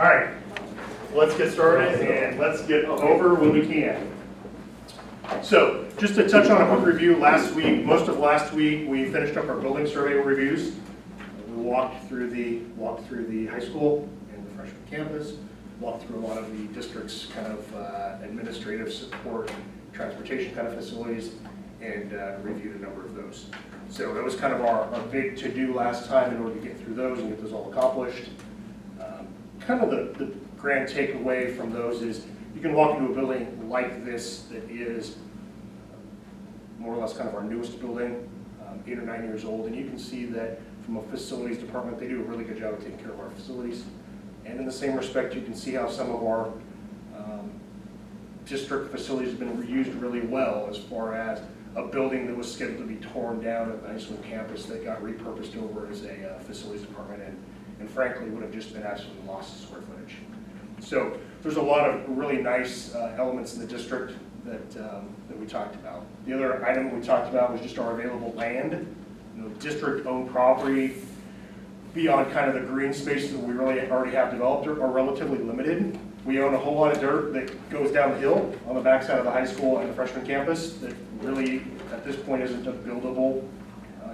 All right, let's get started and let's get over when we can. So, just to touch on a quick review, most of last week, we finished up our building survey reviews. We walked through the high school and the freshman campus, walked through a lot of the district's kind of administrative support, transportation kind of facilities, and reviewed a number of those. So that was kind of our big to-do last time in order to get through those and get those all accomplished. Kind of the grand takeaway from those is you can walk into a building like this that is more or less kind of our newest building, 8 or 9 years old, and you can see that from a facilities department, they do a really good job of taking care of our facilities. And in the same respect, you can see how some of our district facilities have been reused really well, as far as a building that was scheduled to be torn down at the high school campus that got repurposed over as a facilities department, and frankly would have just been absolutely lost to square footage. So there's a lot of really nice elements in the district that we talked about. The other item we talked about was just our available land. District-owned property beyond kind of the green spaces that we really already have developed are relatively limited. We own a whole lot of dirt that goes down the hill on the backside of the high school and the freshman campus that really, at this point, isn't a buildable,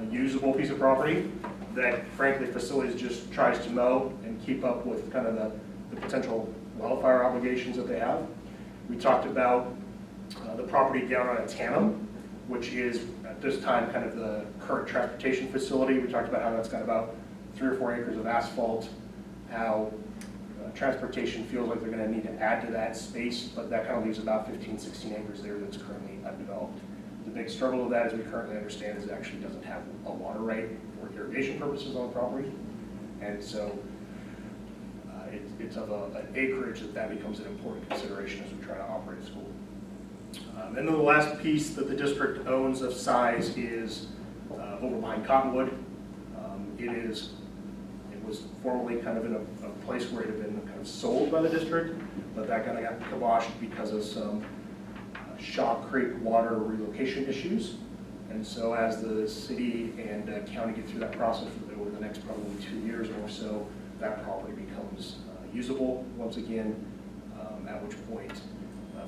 usable piece of property that, frankly, facilities just tries to mow and keep up with kind of the potential wildfire obligations that they have. We talked about the property down on Tanum, which is, at this time, kind of the current transportation facility. We talked about how that's got about 3 or 4 acres of asphalt, how transportation feels like they're going to need to add to that space, but that kind of leaves about 15, 16 acres there that's currently undeveloped. The big struggle of that, as we currently understand, is it actually doesn't have a water right for irrigation purposes on the property. And so it's of an acreage that becomes an important consideration as we try to operate a school. And then the last piece that the district owns of size is over behind Cottonwood. It was formerly kind of in a place where it had been kind of sold by the district, but that kind of got kiboshed because of some Shaw Creek water relocation issues. And so as the city and county get through that process over the next probably 2 years or so, that property becomes usable once again, at which point,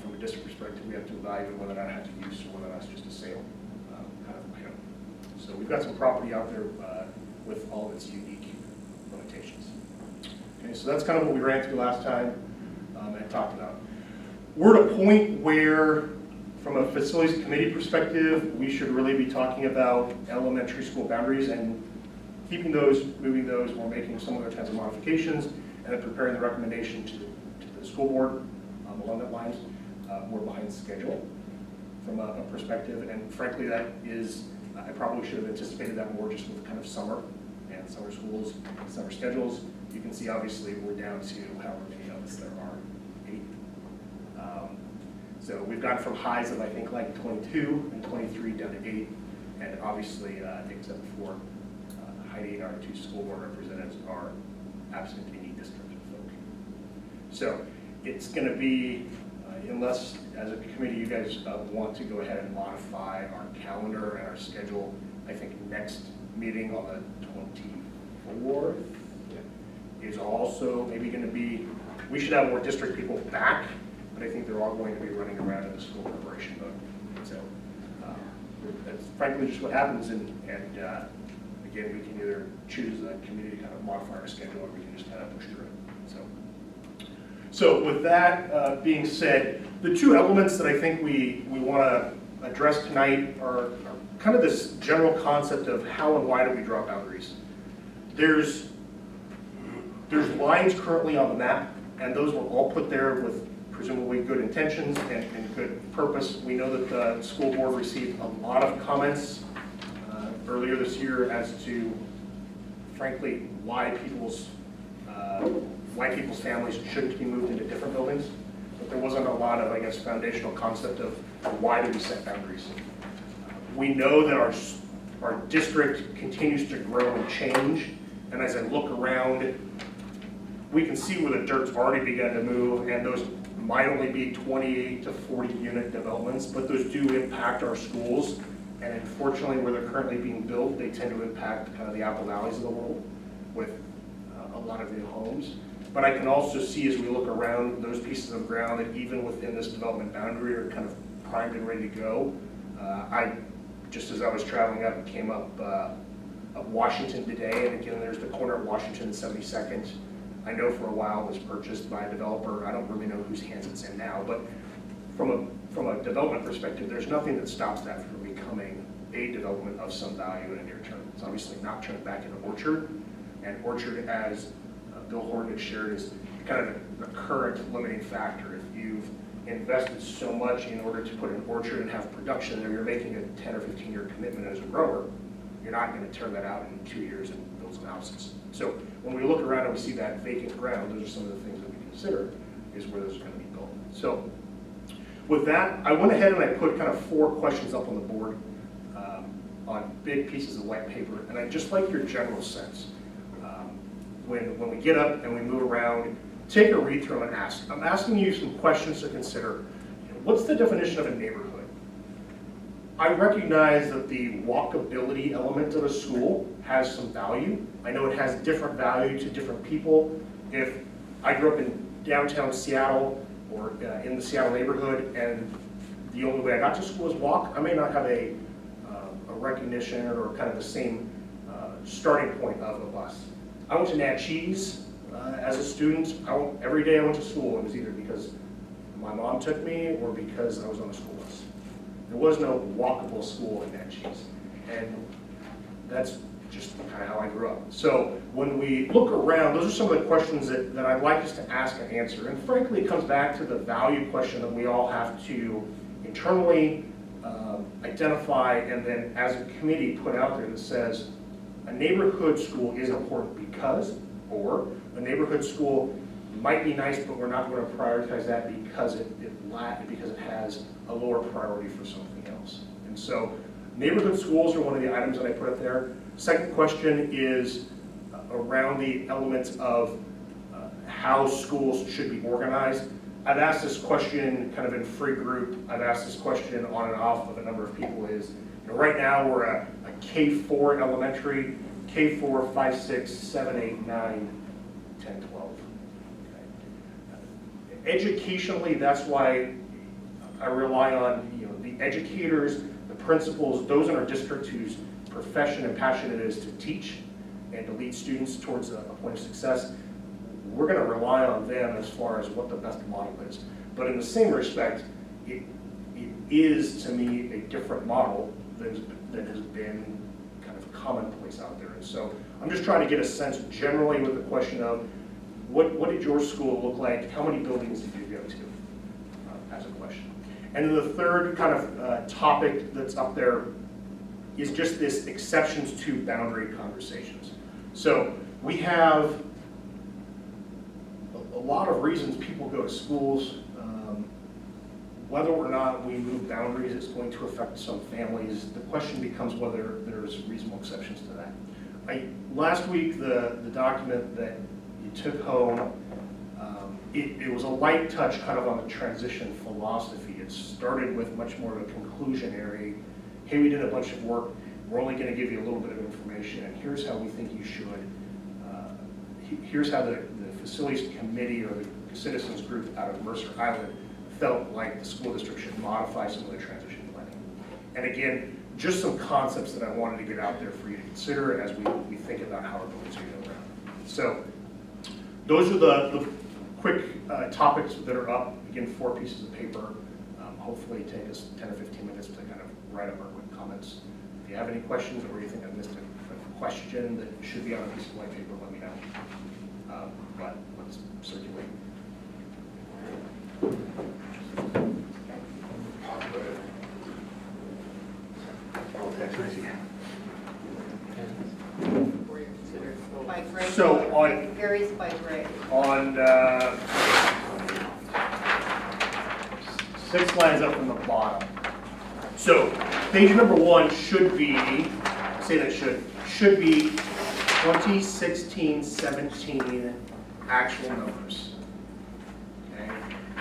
from a district perspective, we have to evaluate whether or not it has to use or whether or not it's just a sale kind of item. So we've got some property out there with all of its unique limitations. Okay, so that's kind of what we ran through last time and talked about. We're at a point where, from a facilities committee perspective, we should really be talking about elementary school boundaries and keeping those, moving those, or making some other kinds of modifications, and then preparing the recommendation to the school board along that lines. We're behind schedule from a perspective, and frankly, that is, I probably should have anticipated that more just with kind of summer and summer schools, summer schedules. You can see, obviously, we're down to however many of us there are, 8. So we've gone from highs of, I think, like 22 and 23 down to 8, and obviously, I think except for Heidi and our 2 school board representatives are absent any district folk. So it's going to be, unless as a committee you guys want to go ahead and modify our calendar and our schedule, I think next meeting on the 24th is also maybe going to be, we should have more district people back, but I think they're all going to be running around in the school preparation mode. So that's frankly just what happens, and again, we can either choose a committee to kind of modify our schedule, or we can just kind of push through it. So with that being said, the 2 elements that I think we want to address tonight are kind of this general concept of how and why do we draw boundaries. There's lines currently on the map, and those were all put there with presumably good intentions and good purpose. We know that the school board received a lot of comments earlier this year as to, frankly, why people's families shouldn't be moved into different buildings. But there wasn't a lot of, I guess, foundational concept of why do we set boundaries. We know that our district continues to grow and change, and as I look around, we can see where the dirt's already begun to move, and those might only be 28 to 40 unit developments, but those do impact our schools. And unfortunately, where they're currently being built, they tend to impact kind of the Apple Valleys of the world with a lot of new homes. But I can also see as we look around those pieces of ground that even within this development boundary are kind of primed and ready to go. Just as I was traveling up, came up of Washington today, and again, there's the corner of Washington and 72nd. I know for a while it was purchased by a developer. I don't really know whose hands it's in now, but from a development perspective, there's nothing that stops that from becoming a development of some value in the near term. It's obviously not turned back into Orchard, and Orchard, as Bill Horton has shared, is kind of the current limiting factor. If you've invested so much in order to put an orchard and have production there, you're making a 10 or 15-year commitment as a grower. You're not going to turn that out in 2 years and build some houses. So when we look around and we see that vacant ground, those are some of the things that we consider is where those are going to be built. So with that, I went ahead and I put kind of 4 questions up on the board on big pieces of white paper, and I'd just like your general sense. When we get up and we move around, take a read through and ask. I'm asking you some questions to consider. What's the definition of a neighborhood? I recognize that the walkability element of a school has some value. I know it has different value to different people. If I grew up in downtown Seattle or in the Seattle neighborhood and the only way I got to school was walk, I may not have a recognition or kind of the same starting point of a bus. I went to Natchez as a student. Every day I went to school, it was either because my mom took me or because I was on the school bus. There was no walkable school in Natchez, and that's just kind of how I grew up. So when we look around, those are some of the questions that I'd like us to ask and answer. And frankly, it comes back to the value question that we all have to internally identify and then as a committee put out there that says a neighborhood school is important because, or a neighborhood school might be nice, but we're not going to prioritize that because it has a lower priority for something else. And so neighborhood schools are one of the items that I put up there. Second question is around the elements of how schools should be organized. I've asked this question kind of in free group. I've asked this question on and off with a number of people is, right now we're a K-4 elementary, K-4, 5, 6, 7, 8, 9, 10, 12. Okay. Educationally, that's why I rely on the educators, the principals, those in our district whose profession and passion it is to teach and to lead students towards a point of success. We're going to rely on them as far as what the best model is. But in the same respect, it is to me a different model that has been kind of commonplace out there. And so I'm just trying to get a sense generally with the question of what did your school look like? How many buildings did you go to as a question? And then the third kind of topic that's up there is just this exceptions to boundary conversations. So we have a lot of reasons people go to schools. Whether or not we move boundaries, it's going to affect some families. The question becomes whether there's reasonable exceptions to that. Last week, the document that you took home, it was a light touch kind of on the transition philosophy. It started with much more of a conclusionary, hey, we did a bunch of work, we're only going to give you a little bit of information, and here's how we think you should. Here's how the facilities committee or the citizens group out of Mercer Island felt like the school district should modify some of the transition planning. And again, just some concepts that I wanted to get out there for you to consider as we think about how our buildings are going to go around. So those are the quick topics that are up. Again, 4 pieces of paper. Hopefully take us 10 or 15 minutes to kind of write up our quick comments. If you have any questions or you think I've missed a question that should be on a piece of white paper, let me know. But let's circulate. By grade. So It varies by grade. On 6 lines up from the bottom. So page number 1 should be, say that should be 2016-17 actual numbers. Okay.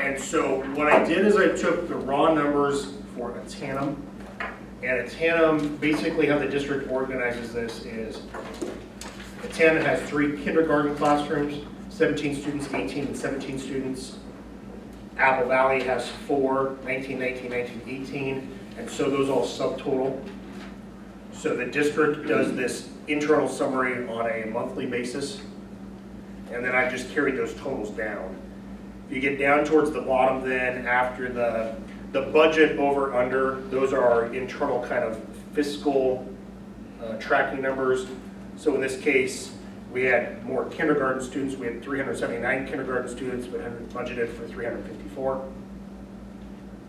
And so what I did is I took the raw numbers for Atanum, and Atanum, basically how the district organizes this is Atanum has 3 kindergarten classrooms, 17 students, 18 and 17 students. Apple Valley has 4, 19, 19, 19, 18, and so those all subtotal. So the district does this internal summary on a monthly basis, and then I just carried those totals down. If you get down towards the bottom then, after the budget over under, those are our internal kind of fiscal tracking numbers. So in this case, we had more kindergarten students. We had 379 kindergarten students, but had budgeted for 354.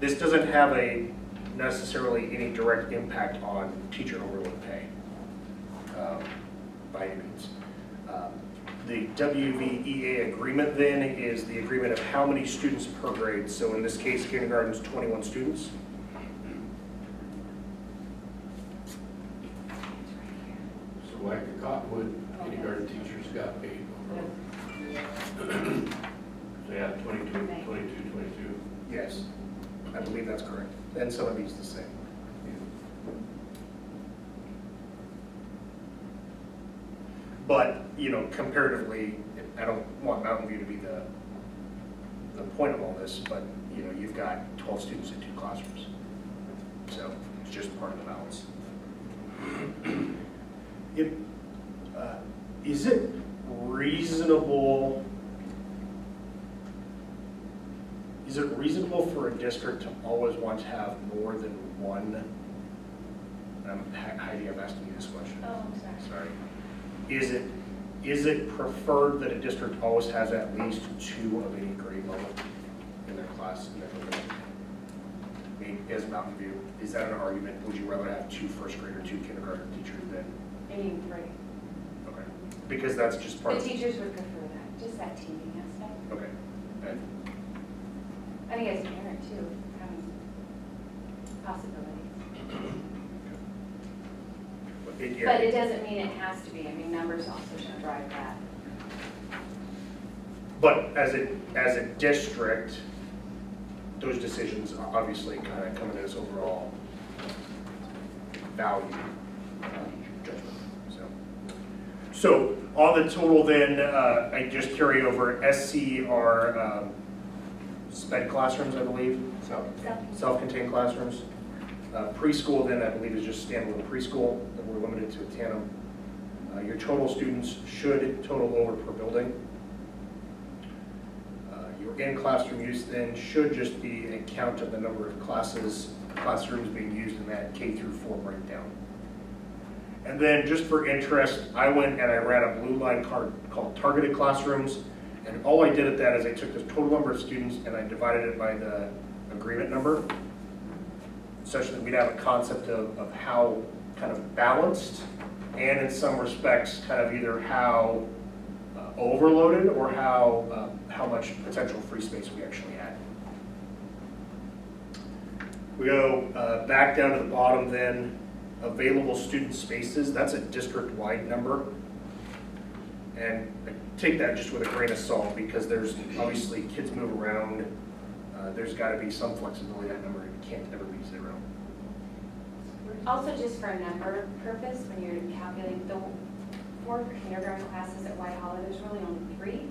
This doesn't have necessarily any direct impact on teacher overload pay by any means. The WVEA agreement then is the agreement of how many students per grade. So in this case, kindergarten is 21 students. So like the Cottonwood kindergarten teachers got paid overall. So yeah, 22, 22. Yes, I believe that's correct. And some of these the same. But, you know, comparatively, I don't want Mountain View to be the point of all this, but, you know, you've got 12 students in 2 classrooms. So it's just part of the balance. Is it reasonable for a district to always want to have more than one? Heidi, I'm asking you this question. Oh, I'm sorry. Sorry. Is it preferred that a district always has at least 2 of any grade level in their class? I mean, as Mountain View, is that an argument? Would you rather have 2 first grade or 2 kindergarten teachers than? Any three. Okay, because that's just part The of. teachers would prefer that, just that teaming aspect. Okay. And I think as a parent too, having possibilities. But it doesn't mean it has to be. I mean, numbers also should drive that. But as a district, those decisions obviously kind of come into this overall value judgment. So on the total then, I just carry over SC are SPED classrooms, I believe. Self-contained classrooms. Preschool then, I believe, is just standalone preschool, that we're limited to a tandem. Your total students should total over per building. Your in-classroom use then should just be a count of the number of classrooms being used in that K through 4 breakdown. And then just for interest, I went and I ran a blue line card called targeted classrooms, and all I did at that is I took the total number of students and I divided it by the agreement number, such that we'd have a concept of how kind of balanced, and in some respects kind of either how overloaded or how much potential free space we actually had. We go back down to the bottom then, available student spaces, that's a district-wide number. And I take that just with a grain of salt because there's obviously kids move around. There's got to be some flexibility. That number can't ever be 0. Also, just for a number purpose, when you're calculating the 4 kindergarten classes at White Hollow, there's really only 3.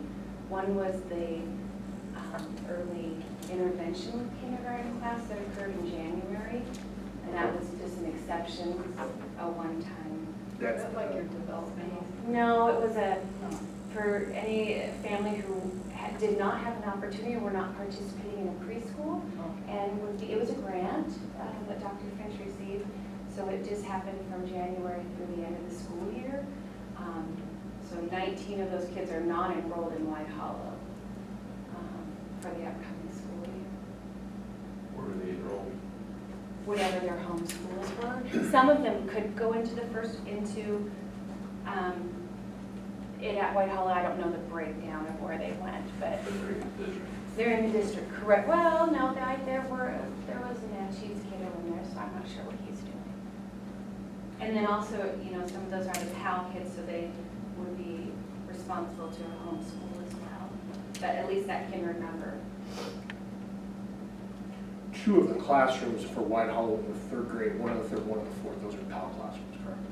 One was the early intervention kindergarten class that occurred in January, and that was just an exception, a one-time. That's like your development. No, it was for any family who did not have an opportunity or were not participating in a preschool, and it was a grant that Dr. Finch received, so it just happened from January through the end of the school year. So 19 of those kids are not enrolled in White Hollow for the upcoming school year. Where were they enrolled? Whatever their home schools were. Some of them could go into it at White Hollow. I don't know the breakdown of where they went, but they're in the district, correct? Well, no, there was an Anchi's kid in there, so I'm not sure what he's doing. And then also, you know, some of those are the PAL kids, so they would be responsible to a home school as well. But at least that kinder number. 2 of the classrooms for White Hollow in the 3rd grade, 1 in the 3rd, 1 in the 4th, those are PAL classrooms, correct?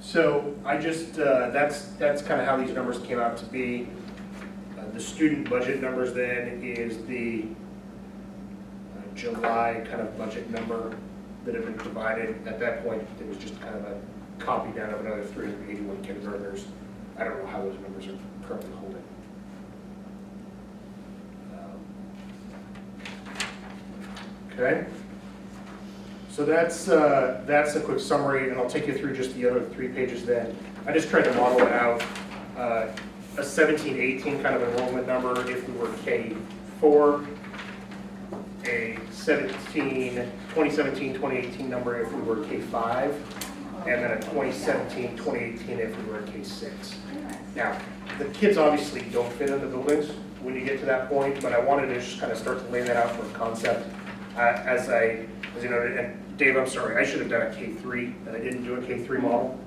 So I just, that's kind of how these numbers came out to be. The student budget numbers then is the July kind of budget number that had been provided. At that point, it was just kind of a copy down of another 381 kindergartners. I don't know how those numbers are currently holding. Okay. So that's a quick summary, and I'll take you through just the other 3 pages then. I just tried to model it out, a 17-18 kind of enrollment number if we were K4, a 2017-2018 number if we were K5, and then a 2017-2018 if we were K6. Now, the kids obviously don't fit in the buildings when you get to that point, but I wanted to just kind of start to lay that out for a concept as you noted. And Dave, I'm sorry, I should have done a K3, and I didn't do a K3 model.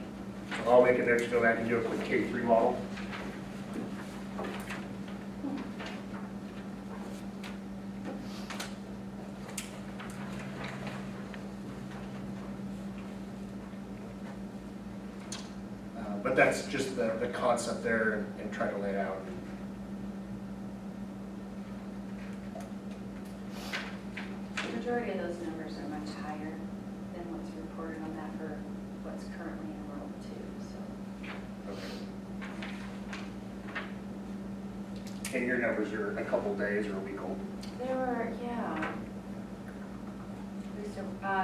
So I'll make a note to go back and do a quick K3 model. But that's just the concept there and try to lay it out. The majority of those numbers are much higher than what's reported on that for what's currently enrolled too, so. Okay. And your numbers are a couple days or a week old. There were, yeah.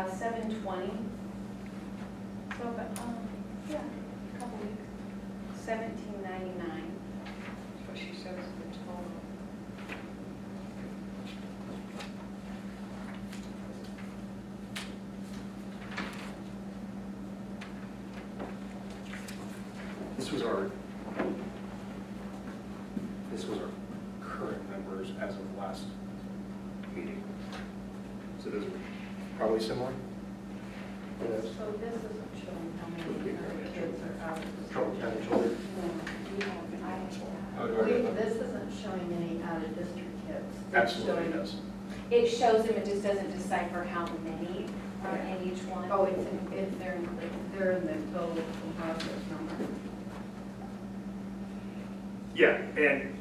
720. So, but, yeah, a couple weeks. 1799. That's what she shows the total. This was our current numbers as of last meeting. So those are probably similar. So this isn't showing how many kids are out of the Trumbull County children. This isn't showing any out of district kids. It's Absolutely showing- does. It shows them, it just doesn't decipher how many are in each one. Oh, they're in the total composite number. Yeah, and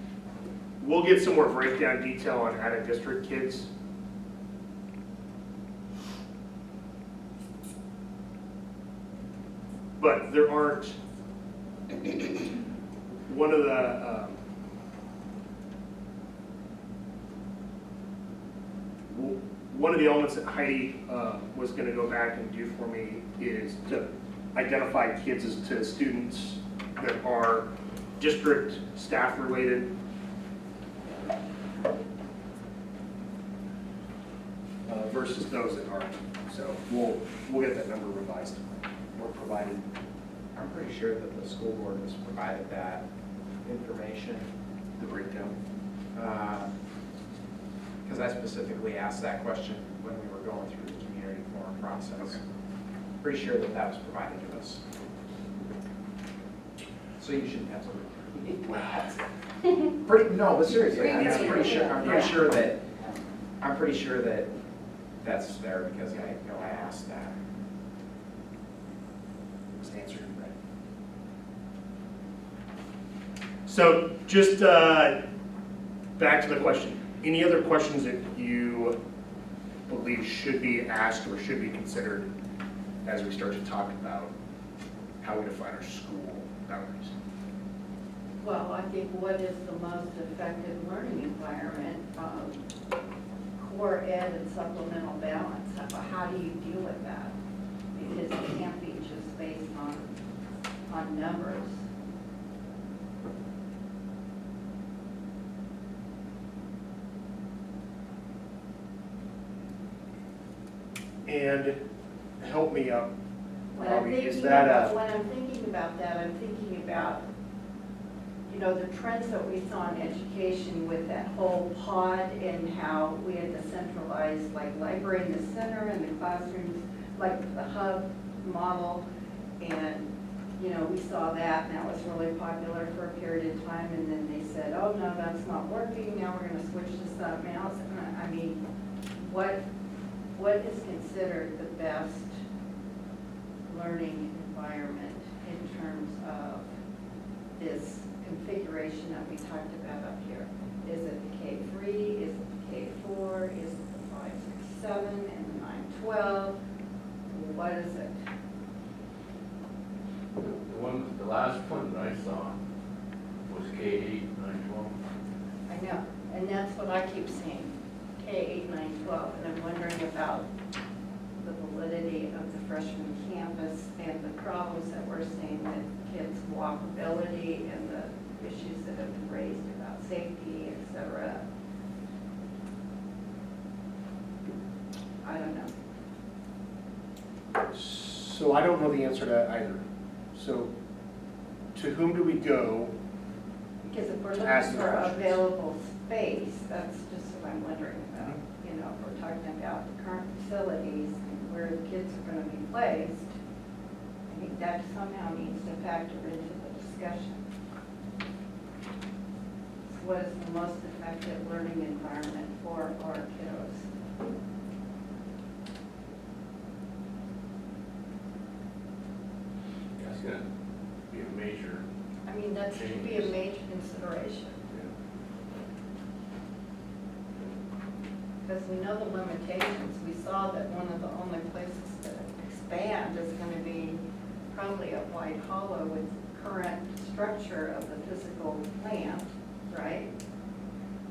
we'll get some more breakdown detail on out-of-district kids. But there aren't, one of the, one of the elements that Heidi was going to go back and do for me is to identify kids as to students that are district staff related. Versus those that aren't. So we'll get that number revised or provided. I'm pretty sure that the school board has provided that information, The breakdown. because I specifically asked that question when we were going through the community forum process. Okay. Pretty sure that that was provided to us. So you shouldn't have to repeat that. No, but seriously, I'm pretty sure that that's there because I know I asked that. Was answered right. So just back to the question. Any other questions that you believe should be asked or should be considered as we start to talk about how we define our school boundaries? Well, I think what is the most effective learning environment, core ed and supplemental balance, how do you deal with that? Because it can't be just based on numbers. And help me out, When I'm Bobby, is thinking that about, a, when I'm thinking about that, I'm thinking about, you know, the trends that we saw in education with that whole pod and how we had the centralized, like, library in the center and the classrooms, like the hub model. And, you know, we saw that and that was really popular for a period of time. And then they said, oh, no, that's not working. Now we're gonna switch to something else. And I mean, what is considered the best learning environment in in terms of this configuration that we talked about up here? Is it the K3, is it the K4, is it the 5, 6, 7, and the 9, 12? What is it? The last one that I saw was K8, 9, 12. I know, and that's what I keep seeing, K8, 9, 12, and I'm wondering about the validity of the freshman campus and the problems that we're seeing with kids' walkability and the issues that have been raised about safety, et cetera. I don't know. So I don't know the answer to that either. So to whom do we go? Because if we're To ask looking the for questions. available space, that's just what I'm wondering about. You know, if we're talking about the current facilities and where the kids are going to be placed, I think that somehow needs to factor into the discussion. So what is the most effective learning environment for our kiddos? That's gonna be a major, I mean, that should be a major consideration. Because we know the limitations. We saw that one of the only places to expand is going to be probably at White Hollow with current structure of the physical plant, right?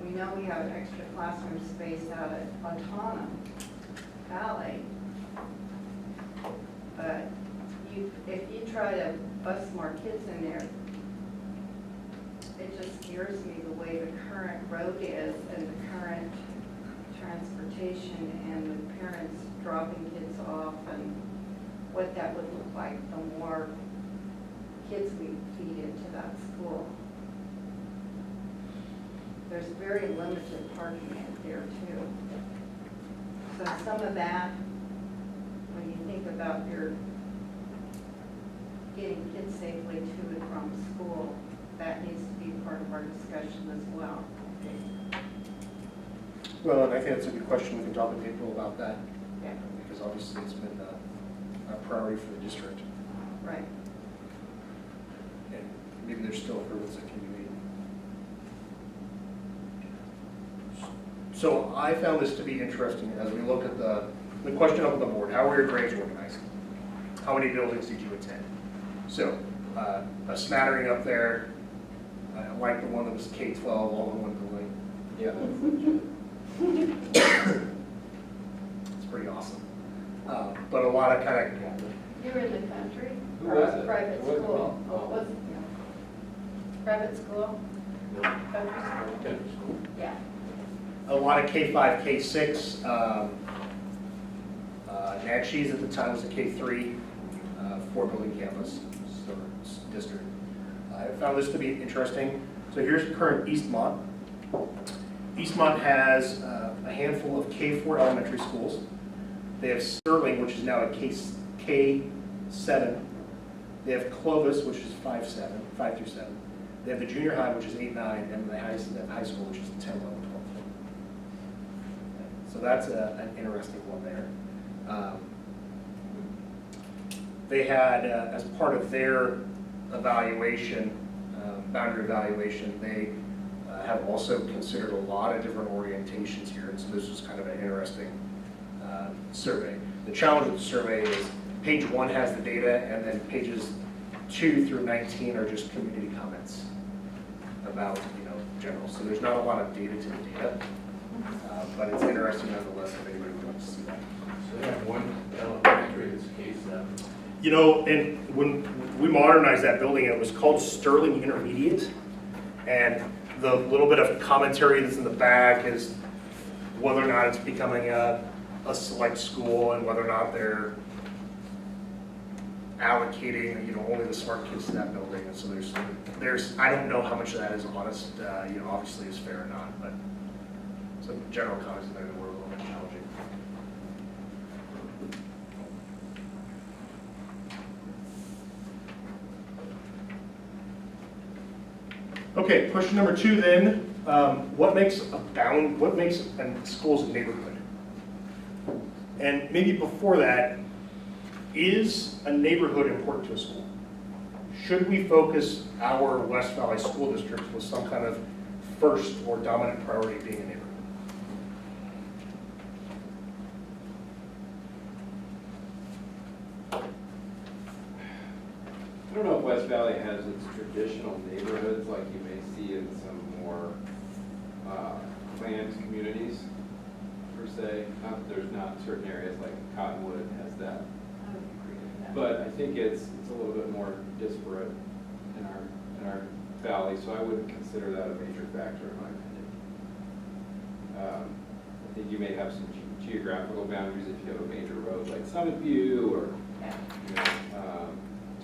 We know we have an extra classroom space out at Autumn Valley. But if you try to bus more kids in there, it just scares me the way the current road is and the current transportation and the parents dropping kids off and what that would look like the more kids we feed into that school. There's very limited parking out there too. So some of that, when you think about your getting kids safely to and from school, that needs to be part of our discussion as well. Well, and I think that's a good question. We can talk with people about that Yeah, because obviously it's been a priority for the district. right. And maybe there's still improvements that can be made. So I found this to be interesting as we look at the question up on the board. How are your grades organized? How many buildings did you attend? So a smattering up there. I like the one that was K-12, all in one building. Yeah, that's legit. It's pretty awesome. But a lot of kind of, You were in the country? Who Or was a it? private It wasn't school? me. Oh, it wasn't, private school? no, Country school? country school. Yeah. a lot of K-5, K-6. Natchez at the time was a K-3, 4-building campus district. I found this to be interesting. So here's the current Eastmont. Eastmont has a handful of K-4 elementary schools. They have Sterling, which is now a K-7. They have Clovis, which is 5 through 7. They have the junior high, which is 8, 9, and the high school, which is 10, 11, 12. So that's an interesting one there. They had, as part of their evaluation, boundary evaluation, they have also considered a lot of different orientations here, and so this was kind of an interesting survey. The challenge with the survey is page 1 has the data, and then pages 2 through 19 are just community comments about, general. So there's not a lot of data to the data, but it's interesting nonetheless if anybody would like to see that. So they have one elementary that's K-7. And when we modernized that building, it was called Sterling Intermediate. And the little bit of commentary that's in the back is whether or not it's becoming a select school and whether or not they're allocating, only the smart kids to that building. And so there's I don't know how much of that is honest, obviously is fair or not, but some general comments in there that were a little bit challenging. Okay, question number 2 then, what makes a school's a neighborhood? And maybe before that, is a neighborhood important to a school? should we focus our West Valley School Districts with some kind of first or dominant priority being a neighborhood? I don't know if West Valley has its traditional neighborhoods like you may see in some more planned communities, per se. Not that there's not certain areas like Cottonwood has that. I would agree with that. But I think it's a little bit more disparate in our valley, so I wouldn't consider that a major factor in my opinion. I think you may have some geographical boundaries if you have a major road like Summit View or you know,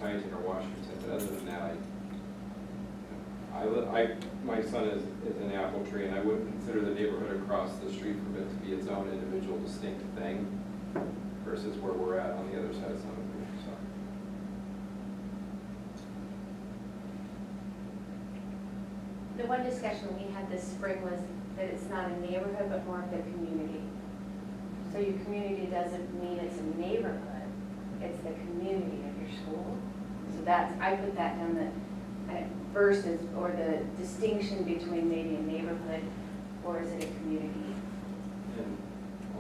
Huntington or Washington, but other than that, my son is an apple tree, and I wouldn't consider the neighborhood across the street from it to be its own individual distinct thing versus where we're at on the other side of Summit View. So. The one discussion we had this spring was that it's not a neighborhood, but more of the community. So your community doesn't mean it's a neighborhood, it's the community of your school. So that's, I put that down, the versus, or the distinction between maybe a neighborhood, or is it a community? And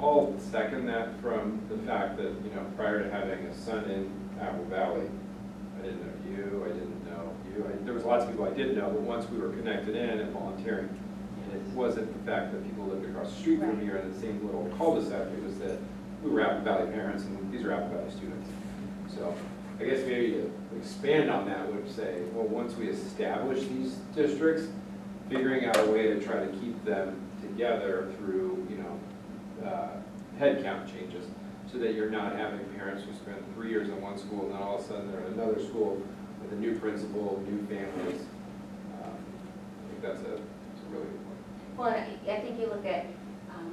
I'll second that from the fact that, you know, prior to having a son in Apple Valley, I didn't know you, I didn't know you. There was lots of people I did know, but once we were connected in and volunteering, and it wasn't the fact that people lived across the street from here in the same little cul-de-sac, it was that we were Apple Valley parents and these are Apple Valley students. So I guess maybe to expand on that would say, well, once we establish these districts, figuring out a way to try to keep them together through, you know, head count changes, so that you're not having parents who spend 3 years in one school and then all of a sudden they're in another school with a new principal, new families. I think that's a really good point. Well, I think you look at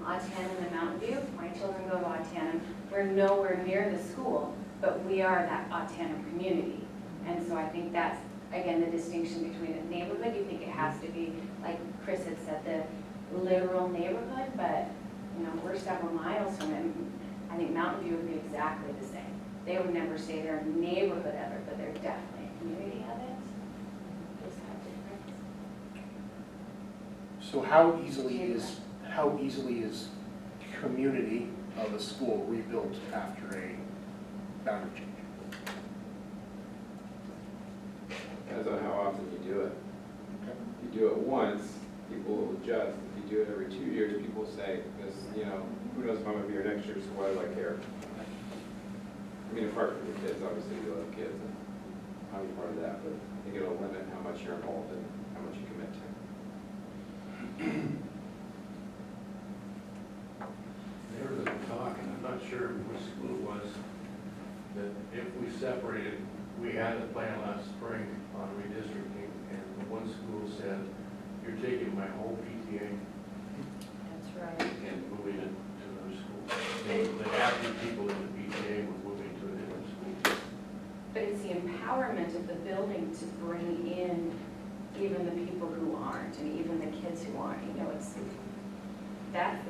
Autanum and Mountain View. My children go to Autanum. We're nowhere near the school, but we are that Autanum community. And so I think that's, again, the distinction between a neighborhood. You think it has to be, like Chris had said, the literal neighborhood, but, you know, we're several miles from it. I think Mountain View would be exactly the same. They would never say they're a neighborhood of it, but they're definitely a community of it. Just have difference. So how easily is community of a school rebuilt after a boundary change? Depends on how often you do it. If you do it once, people will adjust. If you do it every 2 years, people say, this, you know, who knows if I'm gonna be here next year, so why do I care? I mean, apart from the kids, obviously you love kids, and I'll be part of that, but I think it'll limit how much you're involved in, how much you commit to. There was a talk, and I'm not sure which school it was, that if we separated, we had a plan last spring on redistricting, and the one school said, you're taking my whole PTA That's right. and moving it to another school. And the happy people in the PTA were moving to a different school. But it's the empowerment of the building to bring in even the people who aren't, and even the kids who aren't. You know, it's, that's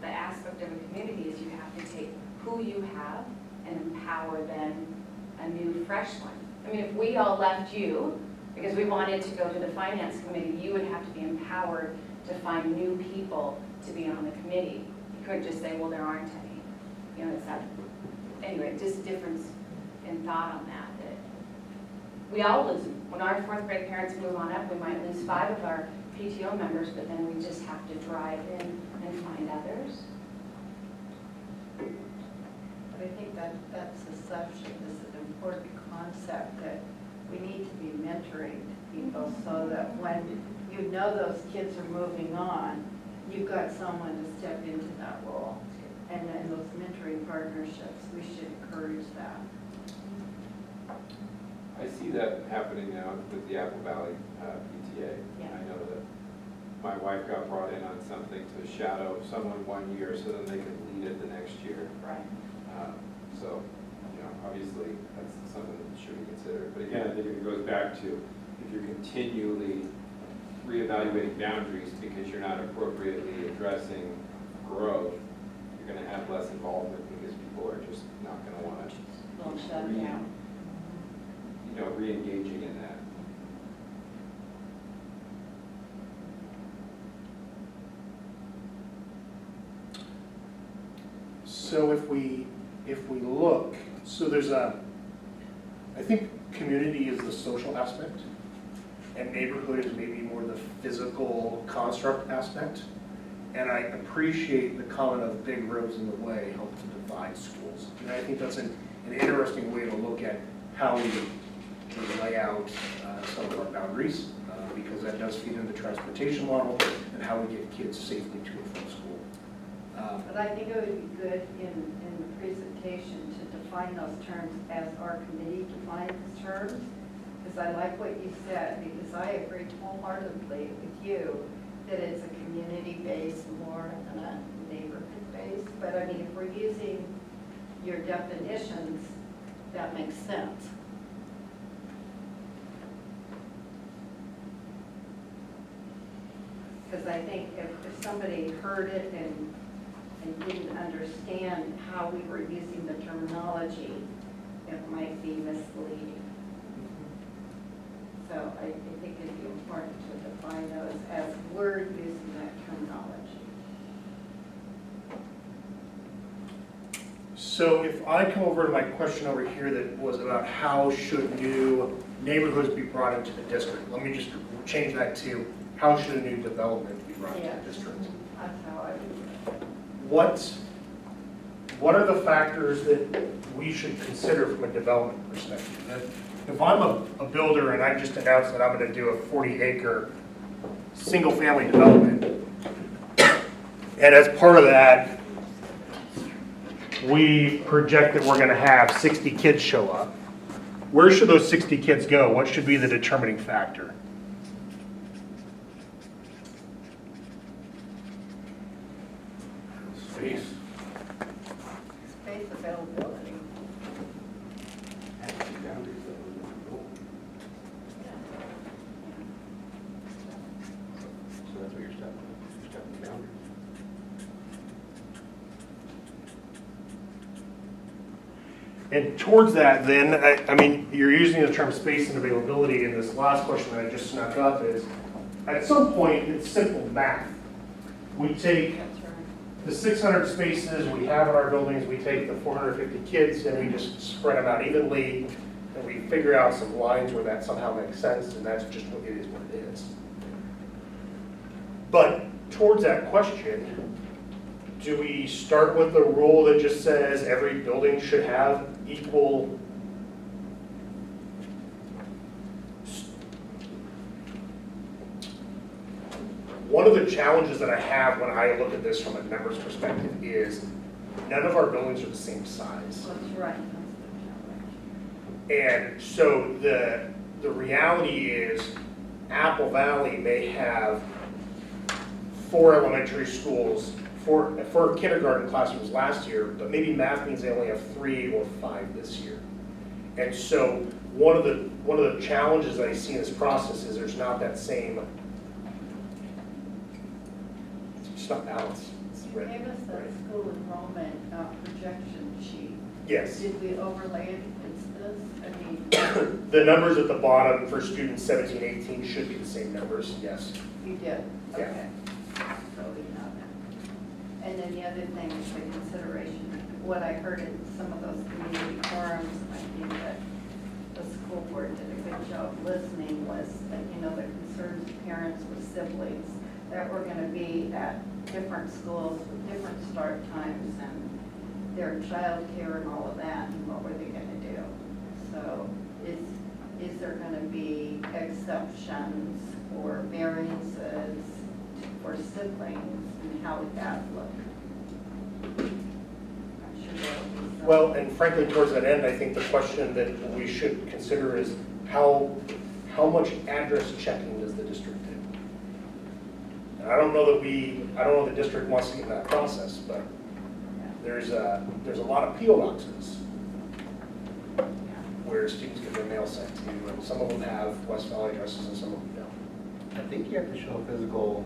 the aspect of a community, is you have to take who you have and empower then a new, fresh one. I mean, if we all left you, because we wanted to go to the finance committee, you would have to be empowered to find new people to be on the committee. You couldn't just say, well, there aren't any. You know, it's that, anyway, just difference in thought on that. That we all lose them. When our fourth grade parents move on up, we might lose 5 of our PTO members, but then we just have to drive in and find others. But I think that's such an important concept that we need to be mentoring people so that when you know those kids are moving on, you've got someone to step into that role. And then those mentoring partnerships, we should encourage that. I see that happening now with the Apple Valley PTA. Yeah. I know that my wife got brought in on something to shadow someone 1 year so that they could lead it the next year. Right. So, you know, obviously, that's something that should be considered. But again, I think it goes back to, if you're continually reevaluating boundaries because you're not appropriately addressing growth, you're gonna have less involvement because people are just not gonna wanna Don't shut down. re-engaging in that. So if we look, so there's I think community is the social aspect, and neighborhood is maybe more the physical construct aspect. And I appreciate the comment of big roads in the way help to divide schools. And I think that's an interesting way to look at how we lay out some of our boundaries, because that does feed into the transportation model and how we get kids safely to and from school. But I think it would be good in the presentation to define those terms as our committee defines the terms, because I like what you said, because I agree wholeheartedly with you that it's a community-based more than a neighborhood-based. But I mean, if we're using your definitions, that makes sense. Because I think if somebody heard it and didn't understand how we were using the terminology, it might be misleading. So I think it'd be important to define those as we're using that terminology. So if I come over to my question over here that was about how should new neighborhoods be brought into the district, let me just change that to how should a new development be brought into Yeah. the district? That's how I would. What are the factors that we should consider from a development perspective? If I'm a builder and I just announced that I'm going to do a 40-acre single-family development, and as part of that, we project that we're going to have 60 kids show up, where should those 60 kids go? What should be the determining factor? Space. Space availability. So that's what you're stepping boundaries. And towards that, then, I mean, you're using the term space and availability, and this last question that I just snuck up is, at some point, it's simple math. We take That's right. the 600 spaces we have in our buildings, we take the 450 kids, and we just spread them out evenly, and we figure out some lines where that somehow makes sense, and that's just what it is what it is. But towards that question, do we start with the rule that just says every building should have equal one of the challenges that I have when I look at this from a numbers perspective is none of our buildings are the same size. That's right. That's the challenge. And so the reality is Apple Valley may have 4 elementary schools, 4 kindergarten classrooms last year, but maybe math means they only have 3 or 5 this year. And so one of the challenges that I see in this process is there's not that same, it's not balanced. It's You gave us that right. school enrollment projection sheet. Yes. Did we overlay it against this? I mean, The numbers at the bottom for students 17, 18 should be the same numbers, yes. you did? Yeah. Okay. So we know that. And then the other thing is the consideration, what I heard in some of those community forums, and I think that the school board did a good job listening, was that, you know, the concerns of parents with siblings that were gonna be at different schools with different start times and their childcare and all of that, and what were they gonna do? So is there gonna be exceptions or variances for siblings, and how would that look? I'm sure that'll be some- Well, and frankly, towards that end, I think the question that we should consider is how much address checking does the district do? And I don't know the district wants to get in that process, but there's a lot of PO boxes where students get their mail sent to, and some of them have West Valley addresses and some of them don't. I think you have to show physical,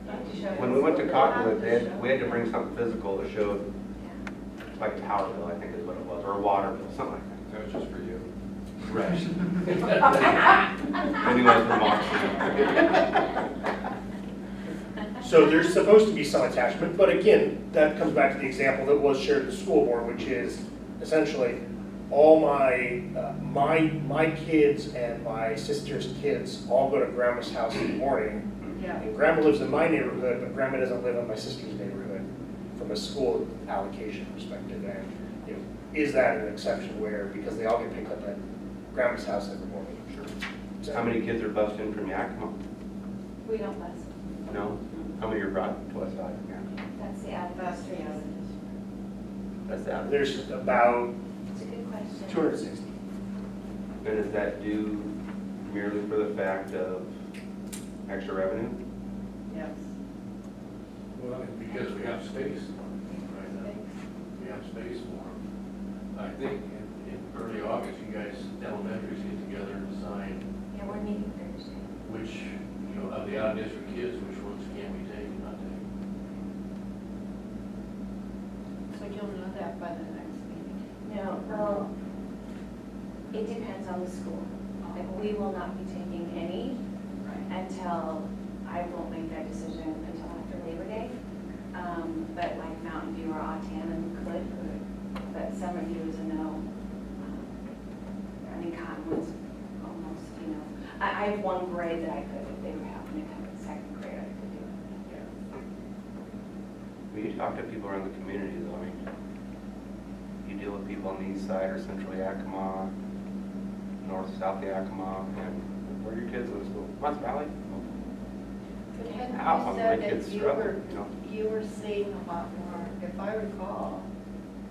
You have to show when we went to us- Cottonwood, we had to bring something physical to show, like a power bill, I think is what it was, or a water bill, something like That was just for you. that. Right. Anyone from Moxie. So there's supposed to be some attachment, but again, that comes back to the example that was shared at the school board, which is essentially all my kids and my sister's kids all go to grandma's house in the morning. Yeah. And grandma lives in my neighborhood, but grandma doesn't live in my sister's neighborhood from a school allocation perspective. And you know, is that an exception where, because they all get picked up at grandma's house every morning? Sure. How many kids are bused in from Yakima? We don't bus. No? How many are brought to West Valley? That's the added. Bus, yeah. That's that. There's about It's a good question. 260. And is that due merely for the fact of extra revenue? Yes. Well, because we have space right now. We have space for them. I think in early August, you guys, elementaries get together and decide Yeah, we're meeting Thursday. which, you know, of the out-of-district kids, which ones can we take and not take. So you'll know that by the next meeting. No, well, it depends on the school. Like, we will not be taking any until, I won't make that decision until after Labor Day. But like Mountain View or Auttanon could, but some of you is a no. I mean, Cottonwood's almost, you know, I have one grade that I could, if they were happening to come in second grade, I could do it. When you talk to people around the community, though, I mean, you deal with people on the east side or central Yakima, north, south Yakima, and where are your kids in school? West Valley? But hadn't How you my said kids that you struggle, were, you know? you were seeing a lot more, if I recall,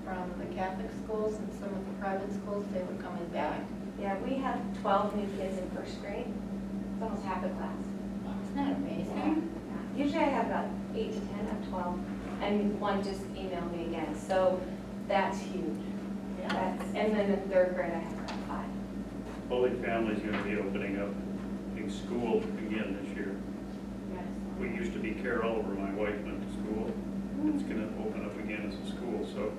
from the Catholic schools and some of the private schools, they were coming back. Yeah, we have 12 new kids in first grade. It's almost half the class. Isn't that amazing? Usually I have about 8 to 10, of 12, and one just emailed me again, so that's huge. That's, and then in third grade I have about 5. Holy Family's gonna be opening up a school again this year. Yes. We used to be Carroll, where my wife went to school. It's gonna open up again as a school, so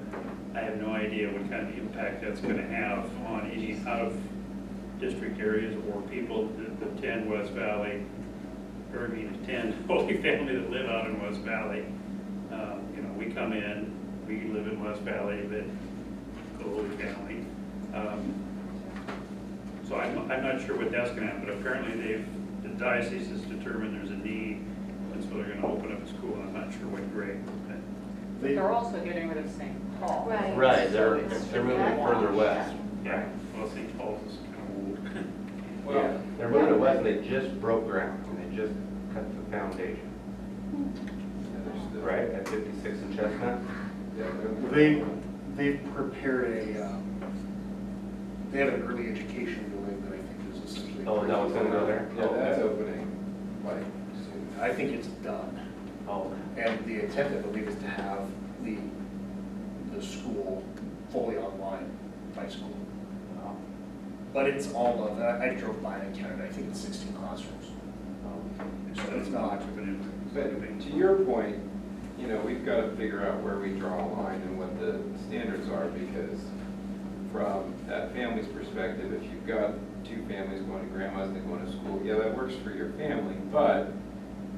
I have no idea what kind of impact that's gonna have on any out-of-district areas or people that attend West Valley, or I mean, attend Holy Family that live out in West Valley. You know, we come in, we live in West Valley, but go Holy Family. So I'm not sure what that's gonna happen, but apparently the diocese has determined there's a need, and so they're gonna open up a school, and I'm not sure what grade. but They're also getting rid of St. Paul. Right. Right, So it's they're moving further west. Yeah, well, St. Paul's is kind of old. Well, They're moving to west, and they just broke ground, and they just cut the foundation, yeah, there's the- right, at 56 and Chestnut? Yeah, they're- They've prepared they have an early education building that I think is essentially. Oh, that was gonna go there? Yeah, that's opening, like, soon. I think it's done. Oh, And the intent, I believe, is to have the school fully online by school. But it's all of, I drove by and counted, I think it's 16 classrooms. So it's not. But to your point, you know, we've got to figure out where we draw a line and what the standards are, because from that family's perspective, if you've got 2 families going to grandma's and going to school, yeah, that works for your family, but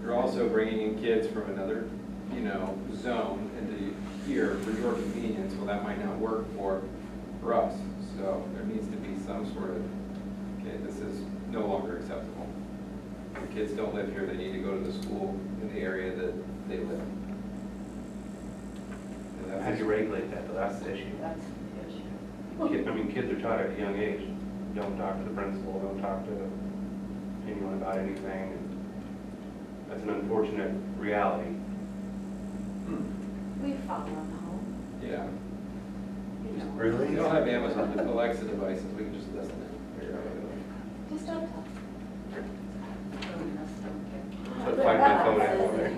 you're also bringing in kids from another, you know, zone into here for your convenience. Well, that might not work for us. So there needs to be some sort of, okay, this is no longer acceptable. Your kids don't live here, they need to go to the school in the area that they live. And that's- how do you regulate that, though? That's the issue. That's the issue. I mean, kids are taught at a young age, don't talk to the principal, don't talk to anyone about anything. That's an unfortunate reality. We follow them home, Yeah. you know. Really? We don't have Amazon Alexa devices, we can just listen and figure out what to do. Just don't talk. Put Find My Phone app on there.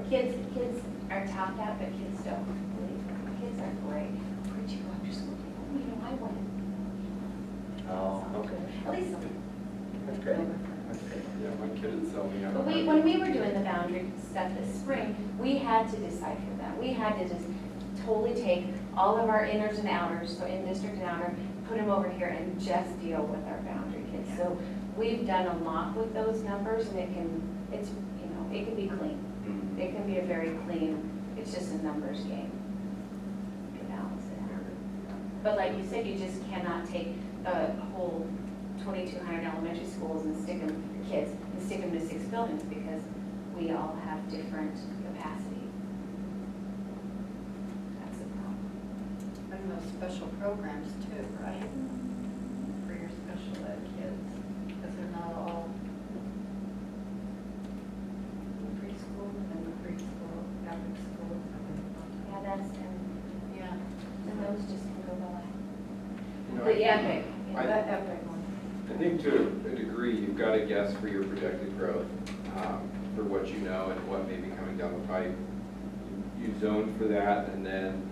Kids are topped out, but kids don't. Believe me. Kids are great. Where'd you go after school? Oh, you know, I went. Oh, okay. At least some. That's great. That's great. Yeah, my kid would tell me. But when we were doing the boundary stuff this spring, we had to decipher that. We had to just totally take all of our inners and outers, so in district and outer, put them over here and just deal with our boundary kids. So we've done a lot with those numbers, and it can be clean. Mhm. It can be a very clean, it's just a numbers game to balance it. But like you said, you just cannot take a whole 2,200 elementary schools and stick them to 6 buildings, because we all have different capacity. That's the problem. And those special programs too, right? For your special ed kids, because they're not all preschool and the preschool, public school. Yeah, Yeah, and those just can go away. You know, The epic. I- that epic one. I think to a degree, you've got to guess for your projected growth, for what you know and what may be coming down the pipe. You zone for that, and then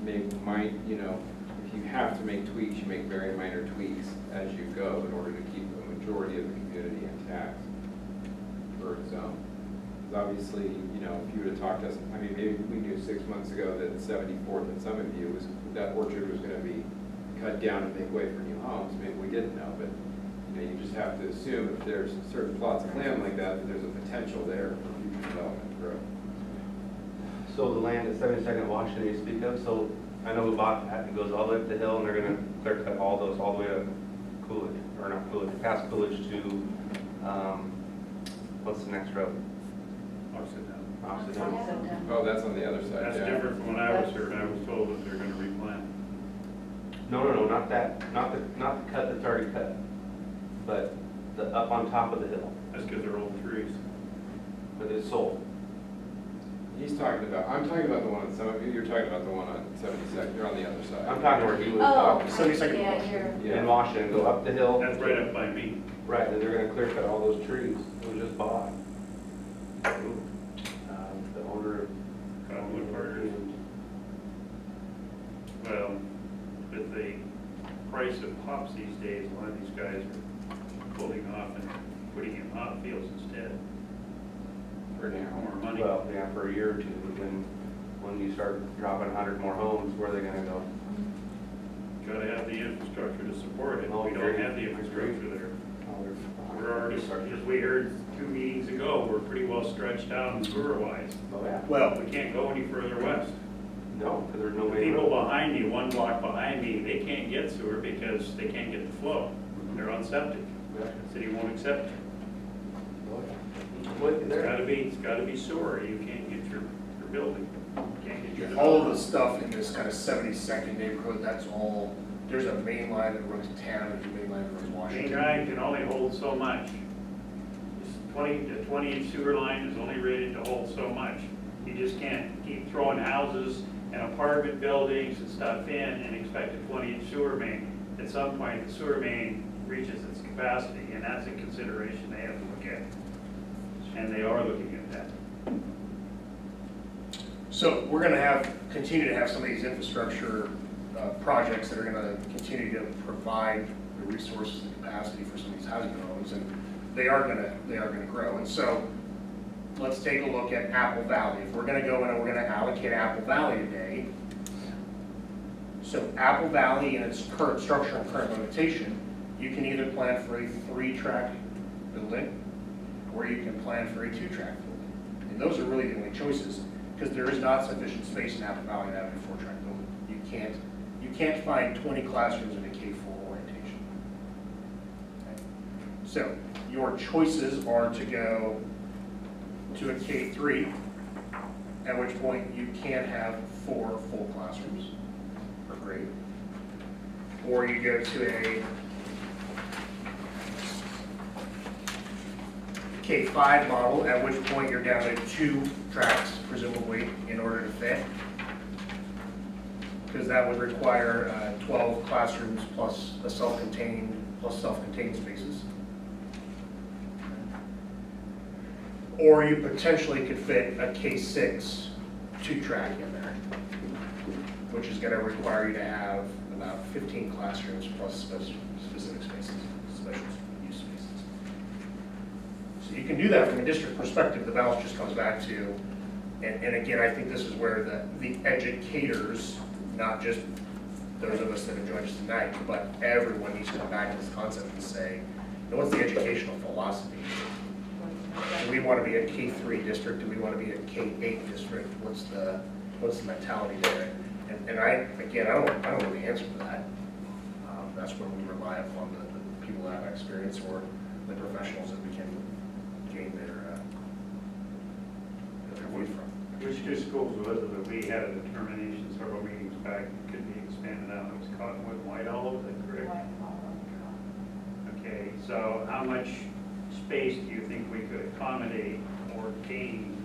if you have to make tweaks, you make very minor tweaks as you go in order to keep the majority of the community intact for a zone. Because obviously, if you would have talked to us, maybe we knew 6 months ago that 74th and Summit View that orchard was going to be cut down and make way for new homes. Maybe we didn't know, but you just have to assume if there's certain plots of land like that there's a potential there for future development growth. So the land at 72nd Washington you speak of, so I know we bought that, it goes all the way up the hill, and they're gonna clear cut all those, all the way to Coolidge, or not Coolidge, past Coolidge to, what's the next road? Occidental. Oh, that's on the other side, That's yeah. different from when I was here, and I was told that they're gonna replant. No, not that, not the cut that's already cut, but the up on top of the hill, That's because they're old trees. but it's sold. I'm talking about the one on Summit View, you're talking about the one on 72nd, you're on the other side. I'm talking where he was Oh, talking. 72nd. yeah, you're, In Washington, go up the hill. That's right up by me. Right, and they're gonna clear cut all those trees, it was just bought. The owner of. Cottonwood Partners. Well, with the price of hops these days, a lot of these guys are pulling off and putting in hop fields instead. For now. More money. Well, yeah, for a year or two, but then when you start dropping 100 more homes, where are they gonna go? Gotta have the infrastructure to support it. Oh, We don't agreed. have the infrastructure there. Oh, there's- We're already, as we heard 2 meetings ago, we're pretty well stretched out sewer-wise. Oh, yeah. Well, We can't go any further west. No, because there's no The main people road. behind me, 1 block behind me, they can't get sewer because they can't get the flow. They're on septic. Yeah. The city won't accept it. Oh, yeah. Look, It's there. gotta be sewer. You can't get your building. You can't get your. all of the stuff in this kind of 72nd neighborhood, that's all, there's a main line that runs to town, there's a main line that runs to Main Washington. drive can only hold so much. The 20-inch sewer line is only rated to hold so much. You just can't keep throwing houses and apartment buildings and stuff in and expect a 20-inch sewer main. At some point, the sewer main reaches its capacity, and that's a consideration they have to look at. And they are looking at that. So we're gonna continue to have some of these infrastructure projects that are gonna continue to provide the resources and capacity for some of these housing developments, and they are gonna grow. And so let's take a look at Apple Valley. If we're gonna go in and we're gonna allocate Apple Valley today, so Apple Valley in its current structure and current limitation, you can either plan for a 3-track building, or you can plan for a 2-track building. And those are really the only choices, because there is not sufficient space in Apple Valley to have a 4-track building. You can't find 20 classrooms in a K-4 orientation. Okay? So your choices are to go to a K-3, at which point you can have 4 full classrooms per grade. Or you go to a K-5 model, at which point you're down to 2 tracks, presumably, in order to fit. Because that would require 12 classrooms plus self-contained spaces. Or you potentially could fit a K-6 2-track in there, which is going to require you to have about 15 classrooms plus specific spaces, special use spaces. So you can do that from a district perspective. The balance just comes back to, and again, I think this is where the educators, not just those of us that have joined us tonight, but everyone needs to come back to this concept and say, what's the educational philosophy? Do we want to be a K-3 district? Do we want to be a K-8 district? What's the mentality there? And I don't know the answer to that. That's where we rely upon the people that have experience or the professionals that we can gain their views from. Which two schools was it that we had a determination several meetings back could be expanded out? It was Cottonwood and White Hollow, is that correct? Okay, so how much space do you think we could accommodate or gain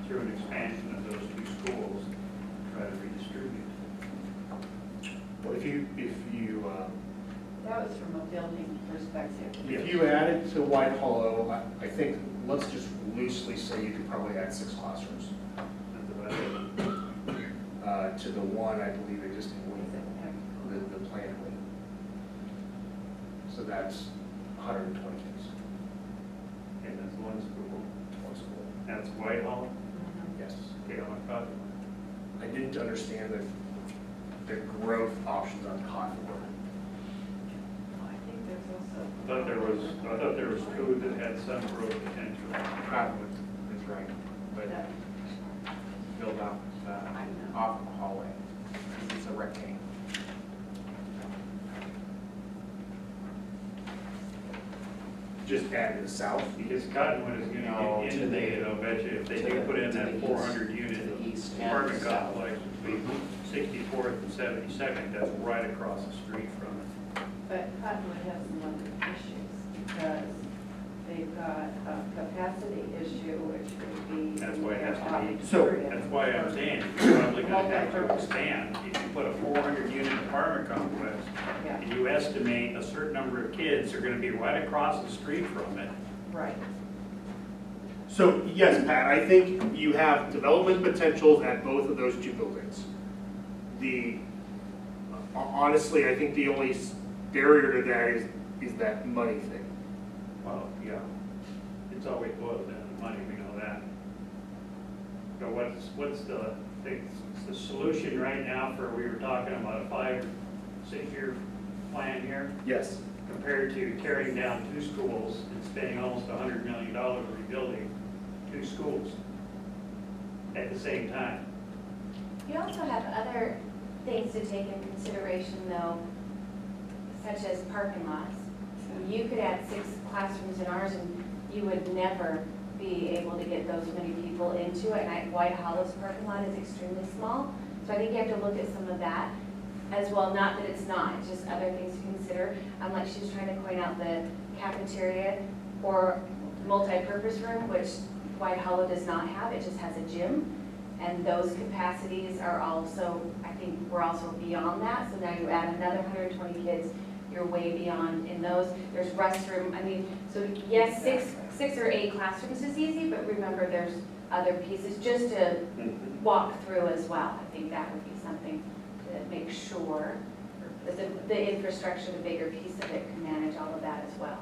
through an expansion of those two schools, try to redistribute? Well, if you That was from a building perspective. if you added to White Hollow, I think, let's just loosely say you could probably add 6 classrooms That's about it. to the one, I believe, existing wing, the planned wing. So that's 120 kids, Okay, that's one school. one school. That's White Hollow? Yes. Okay, on Cottonwood. I didn't understand the growth options on Cottonwood. I think there's also. I thought there was two that had some growth potential. Cottonwood is right, but build off, off the hallway. It's a rectangle. Just add to the south. Because Cottonwood is No, gonna get to the- inundated, I'll bet you, if they to do the- put in to that the 400 east, unit to the east and apartment south. complex between 64th and 72nd, that's right across the street from it. But Cottonwood has some other issues because they've got a capacity issue, which would be. That's why it has to be- So, That's why I'm saying, you're probably gonna have to expand. If you put a 400 unit apartment complex, Yeah, and you estimate a certain number of kids are gonna be right across the street from it, right. So, yes, Pat, I think you have development potentials at both of those two buildings. Honestly, I think the only barrier to that is that money thing. well, yeah, it's always boils down to money, we know that. But what's the solution right now for, we were talking about a 5 or 6 year plan here, Yes. compared to tearing down 2 schools and spending almost $100 million rebuilding 2 schools at the same time. You also have other things to take into consideration though, such as parking lots. You could add 6 classrooms in ours and you would never be able to get those many people into it. And White Hollow's parking lot is extremely small. So I think you have to look at some of that as well. Not that it's not, it's just other things to consider. Like she's trying to point out the cafeteria or multi-purpose room, which White Hollow does not have. It just has a gym. And those capacities are also, I think we're also beyond that. So now you add another 120 kids, you're way beyond in those. There's restroom, I mean, so yes, six or 8 classrooms is easy, but remember there's other pieces just to walk through as well. I think that would be something to make sure that the infrastructure, the bigger piece of it, can manage all of that as well.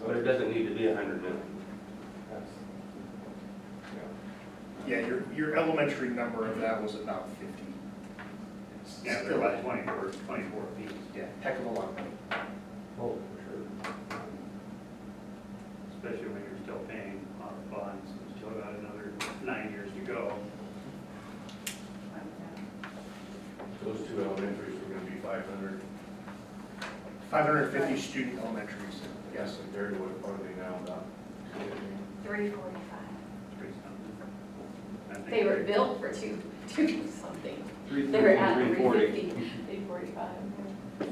But it doesn't need to be 100 million. That's- Yeah, your elementary number of that was about 50. It's Yeah, they're still about 24 apiece. Yeah, heck of a lot of money. Oh, for sure. Especially when you're still paying on the bonds, you still got another 9 years to go. Those 2 elementaries are gonna be 500, 550 student elementaries, yes. compared to what are they now, about 345. Three something. I think They were built for two something. 330, They were at 340. 345.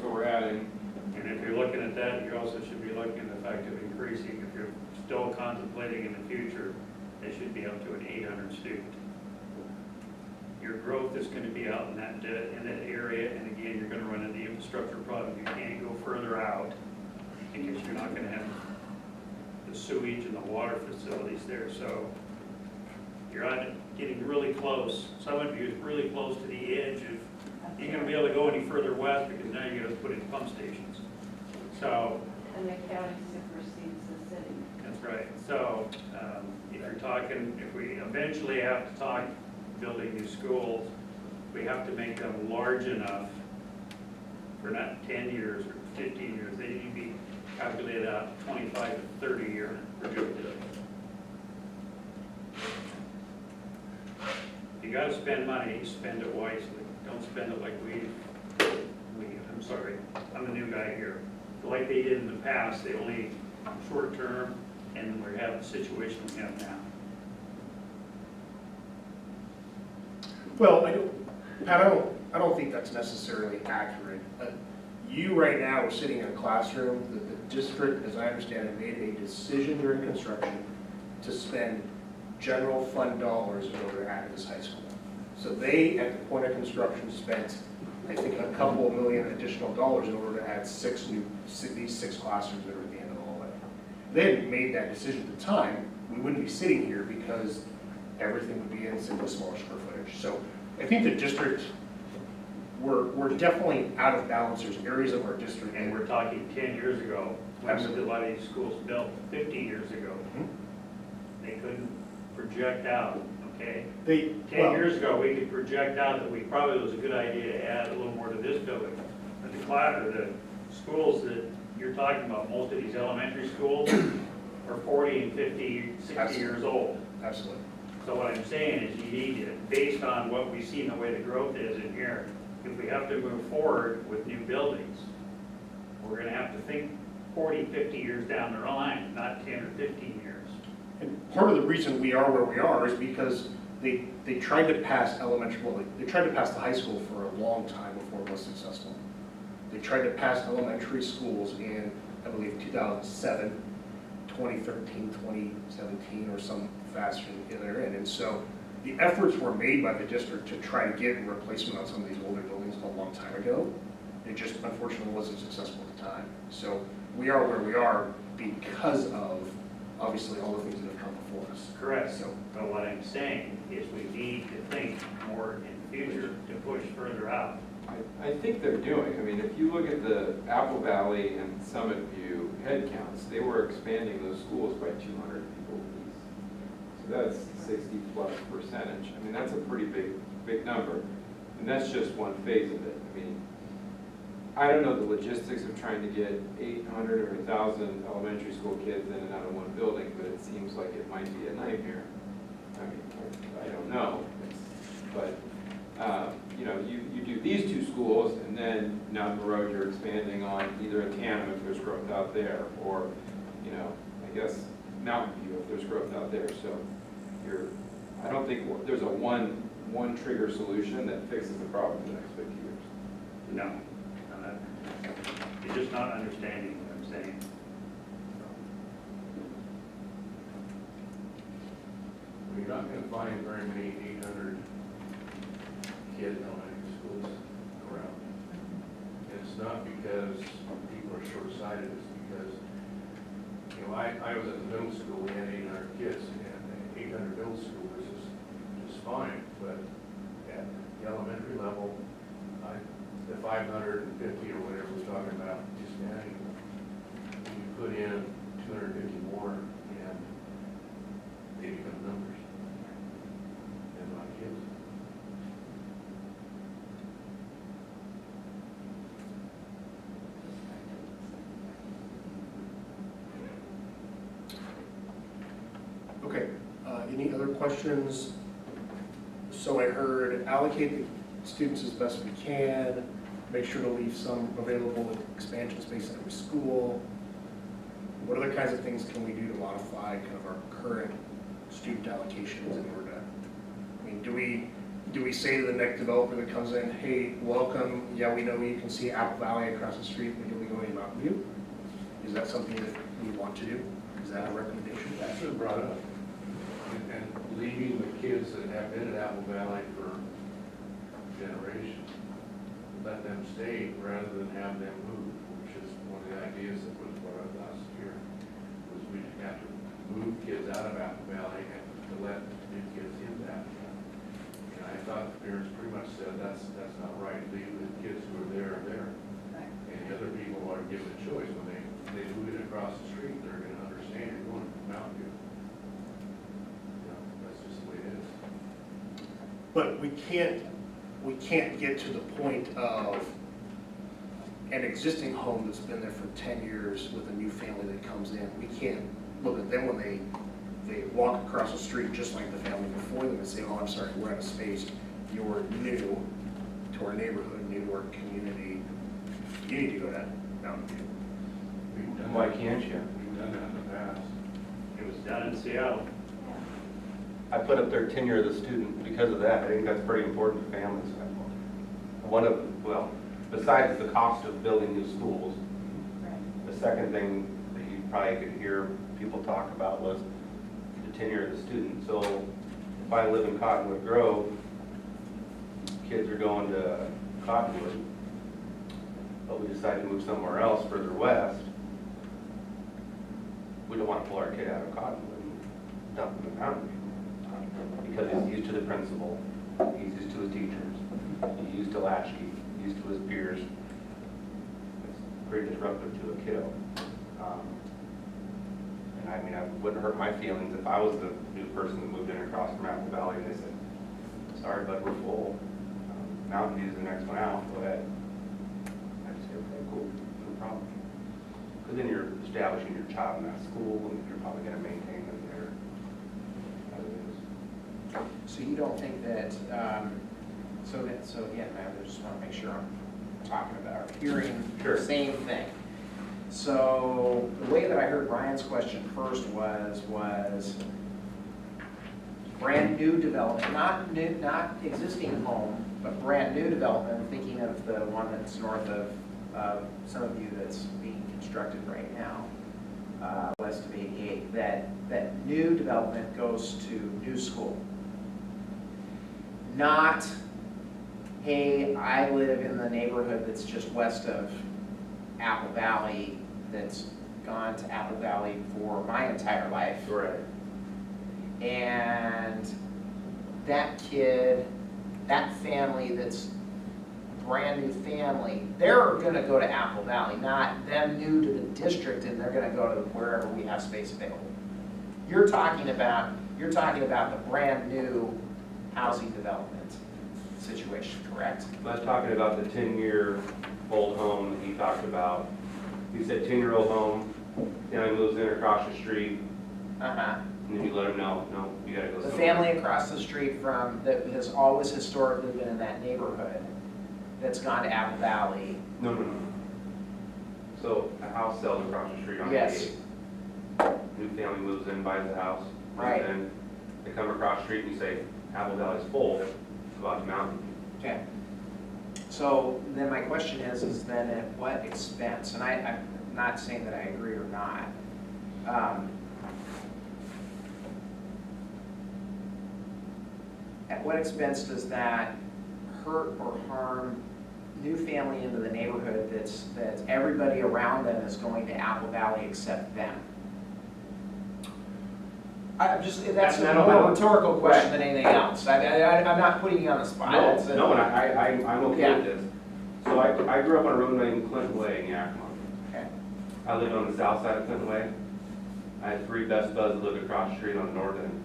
So we're adding, And if you're looking at that, you also should be looking at the fact of increasing, if you're still contemplating in the future, it should be up to an 800 student. Your growth is gonna be out in that area, and again, you're gonna run into the infrastructure problem. You can't go further out, because you're not gonna have the sewage and the water facilities there, so you're getting really close. Some of you is really close to the edge of, you ain't gonna be able to go any further west, because now you're gonna put in pump stations. So, And the county supersedes the city. that's right. So, if you're talking, if we eventually have to talk building new schools, we have to make them large enough for not 10 years or 15 years, they need to be calculated out 25 to 30 year projected. You gotta spend money, spend it wisely, don't spend it like I'm sorry, I'm the new guy here. Like they did in the past, they only short term, and we have the situation we have now. Well, Pat, I don't think that's necessarily accurate. You right now are sitting in a classroom that the district, as I understand it, made a decision during construction to spend general fund dollars in order to add to this high school. So they, at the point of construction, spent, I think, a couple of million additional dollars in order to add these six classrooms that are at the end of the hallway. If they hadn't made that decision at the time, we wouldn't be sitting here because everything would be in simply smaller square footage. So I think the district, we're definitely out of balance. There's areas of our district. And we're talking 10 years ago, when Absolutely. a lot of these schools built 50 years ago. Mhm. They couldn't project out, okay? They, 10 years ago, we could project out that we probably was a good idea to add a little more to this building. But the schools that you're talking about, most of these elementary schools are 40 and 50, 60 years old. Absolutely. So what I'm saying is you need to, based on what we've seen, the way the growth is in here, if we have to move forward with new buildings, we're gonna have to think 40, 50 years down the line, not 10 or 15 years. And part of the reason we are where we are is because they tried to pass they tried to pass the high school for a long time before it was successful. They tried to pass elementary schools in, I believe, 2007, 2013, 2017, or some faster in there. And so the efforts were made by the district to try to get a replacement on some of these older buildings a long time ago. It just unfortunately wasn't successful at the time. So we are where we are because of, obviously, all the things that have come before us. Correct. So, But what I'm saying is we need to think more in the future to push further out. I think they're doing. I mean, if you look at the Apple Valley and Summit View head counts, they were expanding those schools by 200 people apiece. So that's 60+%. I mean, that's a pretty big number. And that's just one phase of it. I mean, I don't know the logistics of trying to get 800 or 1,000 elementary school kids in and out of one building, but it seems like it might be a nightmare. I mean, I don't know. You know, you do these two schools, and then down the road you're expanding on either a TANF if there's growth out there, or, you know, I guess Mountain View if there's growth out there. So I don't think there's a one trigger solution that fixes the problem in the next 50 years. No. You're just not understanding what I'm saying. You're not gonna find very many 800 kids in elementary schools around. It's not because people are short-sighted, it's because, you know, I was at the middle school, we had 800 kids, and 800 middle schoolers is fine, but at the elementary level, the 550 or whatever we're talking about, just national, you put in 250 more, and they become numbers, and not kids. okay, any other questions? So I heard allocate the students as best we can, make sure to leave some available expansion space at every school. What other kinds of things can we do to modify kind of our current student allocations in order to, I mean, do we say to the next developer that comes in, hey, welcome, yeah, we know you can see Apple Valley across the street, but you'll be going to Mountain View? Is that something that we want to do? Is that a recommendation? That's been brought up. And leaving the kids that have been at Apple Valley for generations, let them stay rather than have them move, which is one of the ideas that was brought up last year, was we have to move kids out of Apple Valley and to let new kids in that. And I thought the parents pretty much said that's not right. Leave the kids who are there. And the other people are given a choice when they move it across the street, they're gonna understand you're going to Mountain View. You know, that's just the way it is. But we can't get to the point of an existing home that's been there for 10 years with a new family that comes in. We can't look at them when they walk across the street, just like the family before them, and say, oh, I'm sorry, we're out of space. You're new to our neighborhood, new to our community. You need to go to Mountain View. We've done Why that. can't you? We've done that in the past. It was done in Seattle. I put up their tenure of the student because of that. I think that's pretty important to families. One of, well, besides the cost of building new schools, the second thing that you probably could hear people talk about was the tenure of the student. So if I live in Cottonwood Grove, kids are going to Cottonwood, but we decide to move somewhere else further west, we don't want to pull our kid out of Cottonwood and dump him in Mountain View. Because he's used to the principal, he's used to his teachers, he's used to latchkey, he's used to his peers. It's pretty disruptive to a kiddo. And I mean, I wouldn't hurt my feelings if I was the new person that moved in across from Apple Valley and they said, sorry, bud, we're full. Mountain View's the next one out, go ahead. I'd say, okay, cool, no problem. Because then you're establishing your child in that school and you're probably going to maintain them there as it is. So you don't think that, so again, I just want to make sure I'm talking about, or hearing Sure. the same thing. So the way that I heard Ryan's question first was brand new development, not existing home, but brand new development, thinking of the one that's north of some of you that's being constructed right now, west of 88, that new development goes to new school. Not, hey, I live in the neighborhood that's just west of Apple Valley, that's gone to Apple Valley for my entire life. Right. And that kid, that family that's a brand new family, they're gonna go to Apple Valley, not them new to the district and they're gonna go to wherever we have space available. You're talking about the brand new housing development situation, correct? I was talking about the 10-year-old home that he talked about. He said 10-year-old home, family moves in across the street, Uh-huh. and then you let him know, no, you gotta go The somewhere. family across the street from, that has always historically been in that neighborhood, that's gone to Apple Valley. No. So a house sells across the street on Yes. 88. New family moves in, buys the house. Right. And then they come across the street and you say, Apple Valley's full, go out to Mountain View. Okay. So then my question is then at what expense? And I'm not saying that I agree or not. At what expense does that hurt or harm new family into the neighborhood that's everybody around them is going to Apple Valley except them? That's I a don't more know. rhetorical question than anything else. I'm not putting you on the spot. It's a- No, and I'm okay Yeah. with this. So I grew up on a road named Clinton Way in Yakima. Okay. I lived on the south side of Clinton Way. I had 3 best buds that lived across the street on the north end.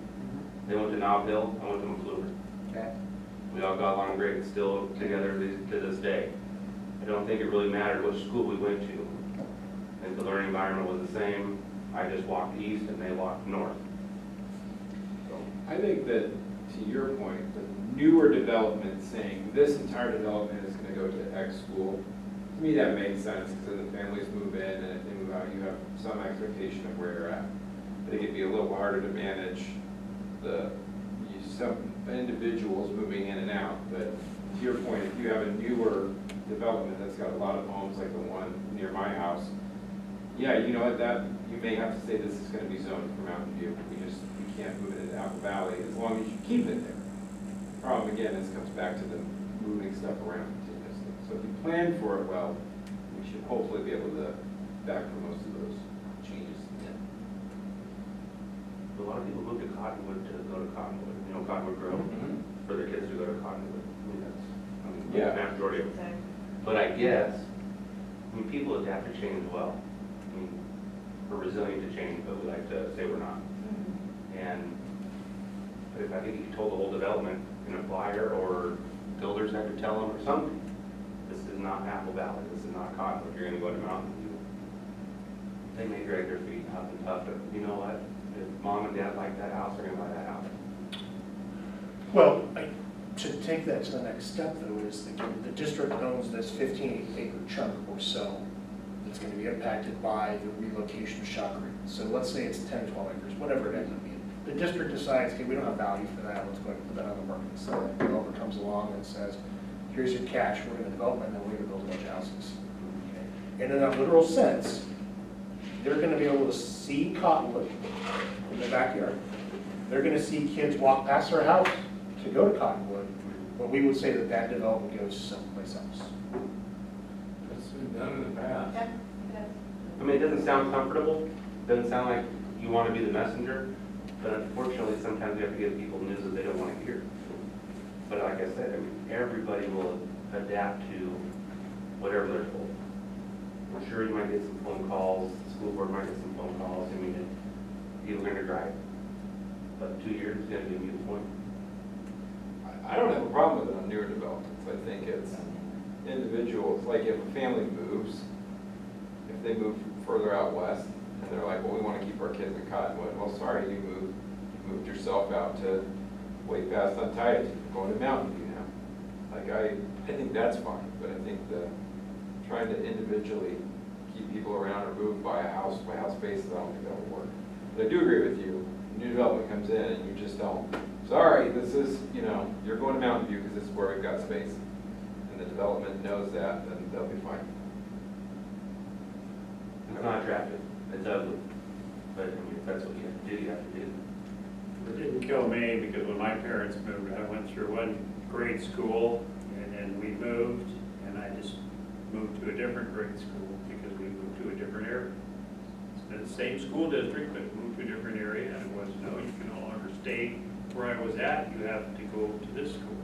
They went to Nob Hill, I went to McClure. Okay. We all got along great and still together to this day. I don't think it really mattered which school we went to. I think the learning environment was the same. I just walked east and they walked north. So, I think that, to your point, the newer development saying this entire development is gonna go to X school, to me that makes sense, because then the families move in, and if they move out, you have some expectation of where you're at. I think it'd be a little harder to manage some individuals moving in and out, but to your point, if you have a newer development that's got a lot of homes, like the one near my house, yeah, you know what, that, you may have to say this is gonna be zoned for Mountain View. You can't move it into Apple Valley as long as you keep it there. Problem again, this comes back to the moving stuff around continuously. So if you plan for it well, we should hopefully be able to factor most of those changes in. a lot of people move to Cottonwood to go to Cottonwood, Cottonwood Grove, for their kids to go to Cottonwood. Yeah. The majority of them. But I guess, people adapt to change well. We're resilient to change, but we like to say we're not. And if I think if you told the whole development, in a flyer, or builders had to tell them or something. This is not Apple Valley, this is not Cottonwood, you're gonna go to Mountain View. They may drag their feet up and tough, but you know what? If mom and dad like that house, they're gonna buy that house. Well, to take that to the next step though, is the district owns this 15-acre chunk or so that's gonna be impacted by the relocation of Shaw Creek. So let's say it's 10, 12 acres, whatever it ends up being. The district decides, okay, we don't have value for that, let's go ahead and put that on the market. So the developer comes along and says, here's your cash, we're gonna develop and then we're gonna build a bunch of houses. Okay? And in a literal sense, they're gonna be able to see Cottonwood in the backyard. They're gonna see kids walk past their house to go to Cottonwood, but we would say that that development goes someplace else. It's been done in the past. Yeah, it I mean, it doesn't sound comfortable, doesn't sound like you want to be the messenger, but unfortunately, sometimes you have to give people news that they don't want to hear. But like I said, I mean, everybody will adapt to whatever they're told. I'm sure you might get some phone calls, the school board might get some phone calls, I mean, you're going to drive. But 2 years is going to be a mute point. I don't have a problem with it on newer developments. I think it's individuals, like if a family moves, if they move further out west, and they're like, well, we want to keep our kids in Cottonwood. Well, sorry, you moved yourself out to way past Untied, you're going to Mountain View now. Like, I think that's fine, but I think trying to individually keep people around or move by house basis, I don't think that would work. But I do agree with you. New development comes in and you just don't, sorry, this is, you're going to Mountain View because this is where we've got space. And the development knows that, then they'll be fine. It's not attractive, it's ugly, but I mean, if that's what you have to do, you have to do. It didn't kill me because when my parents moved, I went through one grade school and then we moved and I just moved to a different grade school because we moved to a different area. It's been the same school district, but moved to a different area and it was, no, you can no longer stay where I was at, you have to go to this school.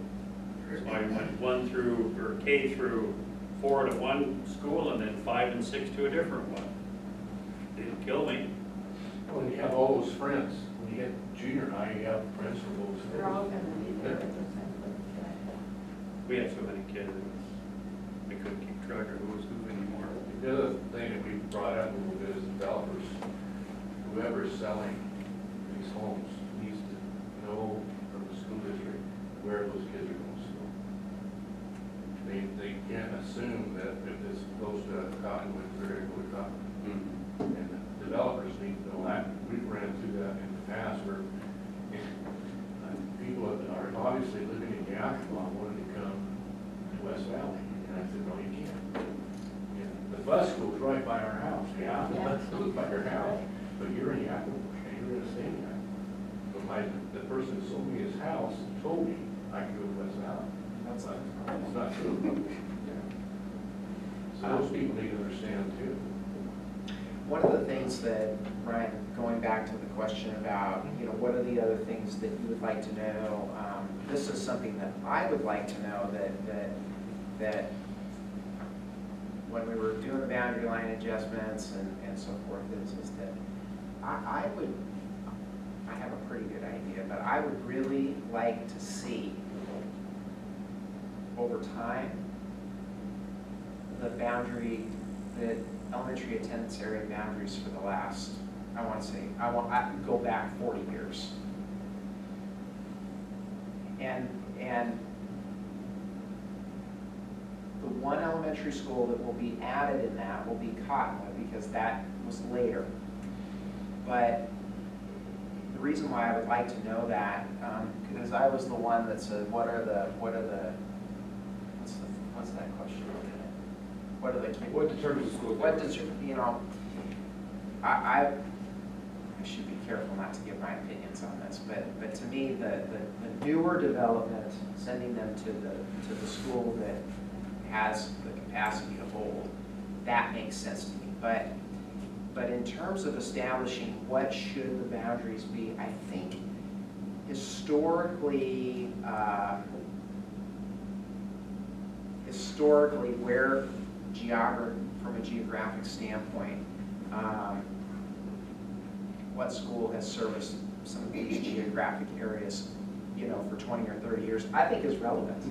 So I went K through 4 to one school and then 5 and 6 to a different one. Didn't kill me. When you have all those friends, when you get junior high, you have friends from those. They're all gonna be there at the same place. We had so many kids, we couldn't keep track of who was who anymore. The other thing that we brought up a little bit is developers, whoever's selling these homes needs to know from the school district where those kids are going to school. They can't assume that if it's close to Cottonwood, they're going to go to Cottonwood. And developers need to know that. We've ran through that in the past where people are obviously living in Yakima wanting to come to West Valley. And I said, no, you can't. The bus goes right by our house. Yeah, the bus goes by your house, but you're in Yakima and you're going to stay in Yakima. But the person who sold me his house told me I could go to West Valley. That's not true. So those people need to understand too. One of the things that, Brian, going back to the question about, what are the other things that you would like to know? This is something that I would like to know that when we were doing the boundary line adjustments and so forth, is that I have a pretty good idea, but I would really like to see over time the elementary attendance area boundaries for the last, I could go back 40 years. And the one elementary school that will be added in that will be Cottonwood because that was later. But the reason why I would like to know that, because I was the one that said, what's that question? What determines the school? I should be careful not to give my opinions on this, but to me, the newer development, sending them to the school that has the capacity to hold, that makes sense to me. But in terms of establishing what should the boundaries be, I think historically where from a geographic standpoint, what school has serviced some of these geographic areas for 20 or 30 years, I think is relevant.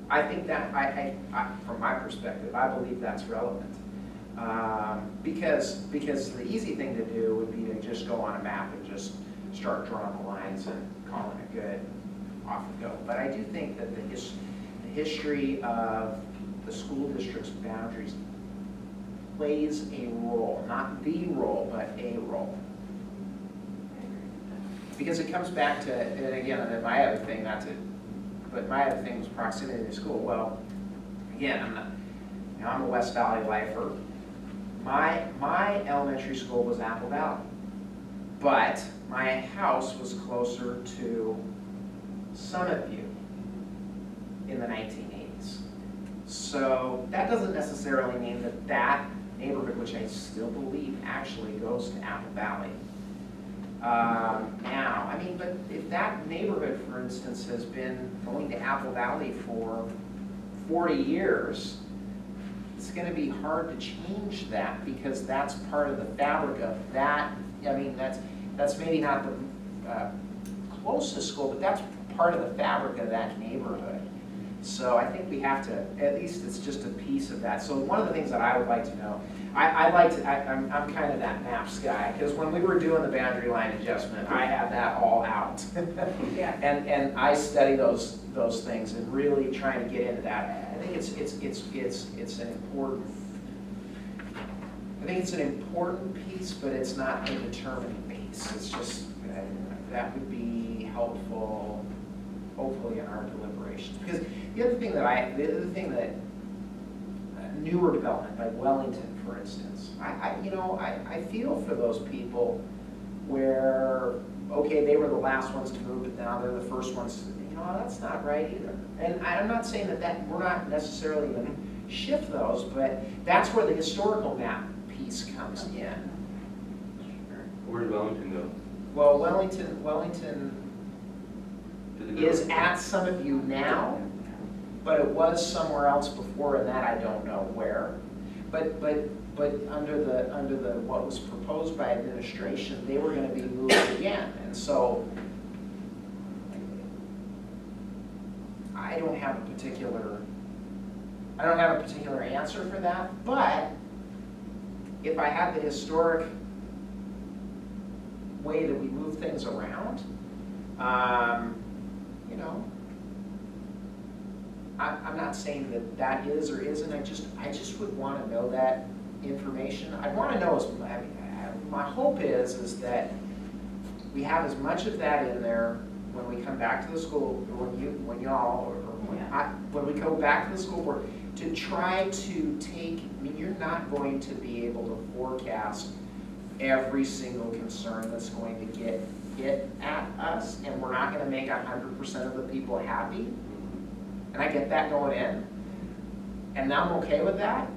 I think that, from my perspective, I believe that's relevant. Because the easy thing to do would be to just go on a map and just start drawing the lines and calling it good, off we go. But I do think that the history of the school district's boundaries plays a role, not the role, but a role. Because it comes back to, and again, and then my other thing, but my other thing was proximity to school. Well, again, I'm a West Valley lifer. My elementary school was Apple Valley, but my house was closer to Summit View in the 1980s. So that doesn't necessarily mean that that neighborhood, which I still believe actually goes to Apple Valley. Now, I mean, but if that neighborhood, for instance, has been going to Apple Valley for 40 years, it's going to be hard to change that because that's part of the fabric of that. I mean, that's maybe not the closest school, but that's part of the fabric of that neighborhood. So I think we have to, at least it's just a piece of that. So one of the things that I would like to know, I'm kind of that maps guy, because when we were doing the boundary line adjustment, I had that all out. Yeah. And I study those things and really trying to get into that. I think it's an important, piece, but it's not a determining piece. It's just, that would be helpful, hopefully, in our deliberations. Because the other thing that newer development, like Wellington, for instance, I feel for those people where, okay, they were the last ones to move, but now they're the first ones. That's not right either. And I'm not saying that we're not necessarily going to shift those, but that's where the historical map piece comes in. Where did Wellington go? Well, Wellington is at Summit View now, but it was somewhere else before, and that I don't know where. But under the what was proposed by administration, they were going to be moved again, and so I don't have a particular answer for that. But if I had the historic way that we move things around, I'm not saying that is or isn't. I just would want to know that information. I want to know my hope is that we have as much of that in there when we come back to the school, or when we go back to the school board, to try to take. I mean, you're not going to be able to forecast every single concern that's going to get hit at us, and we're not going to make 100% of the people happy. And I get that going in, and I'm okay with that.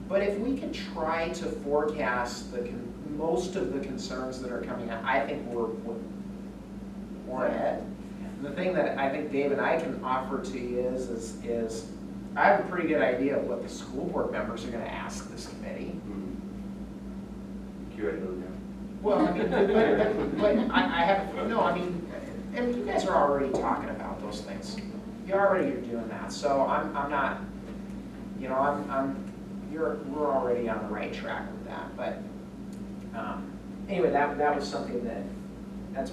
But if we can try to forecast most of the concerns that are coming out, I think we're ahead. And the thing that I think Dave and I can offer to you is I have a pretty good idea of what the school board members are going to ask this committee. You already know that. Well, I mean, but I have, no, I mean, and you guys are already talking about those things. You're doing that, so I'm not, we're already on the right track with that. But anyway, that was something that's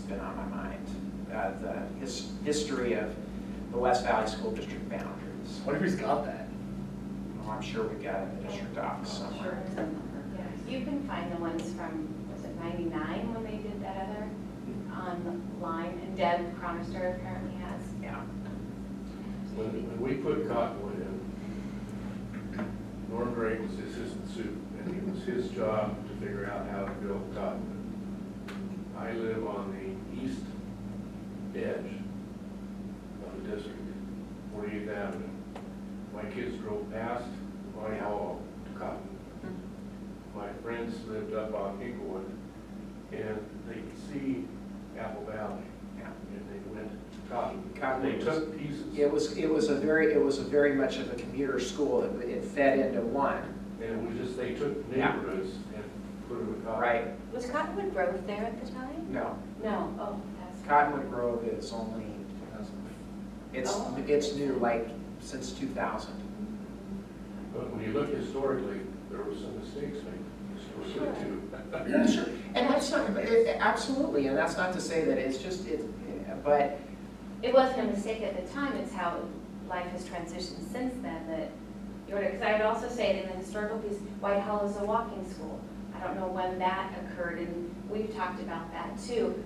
been on my mind. The history of the West Valley School District boundaries. What if he's got that? Oh, I'm sure we've got it in the district office somewhere. Yeah, you can find the ones from, was it 99 when they did that other online, and Deb Chronister apparently has. Yeah. When we put Cottonwood in, Norm Gray was the assistant soup, and it was his job to figure out how to build Cottonwood. I live on the east edge of the district, 48th Avenue. My kids drove past White Hollow to Cottonwood. My friends lived up on Inglewood, and they could see Apple Valley. Yeah. And they went to Cottonwood. Cottonwood They took pieces. It was a very much of a commuter school. It fed into one. And it was just, they took neighborhoods and put them in Cottonwood. Right. Was Cottonwood Grove there at the time? No. No, oh, that's Cottonwood Grove is only, it's new, like, since 2000. But when you look historically, there were some mistakes made historically too. Yeah, sure. And that's not, absolutely, and that's not to say that it's just, but, It wasn't a mistake at the time, it's how life has transitioned since then that, because I would also say in the historical piece, White Hollow is a walking school. I don't know when that occurred, and we've talked about that too.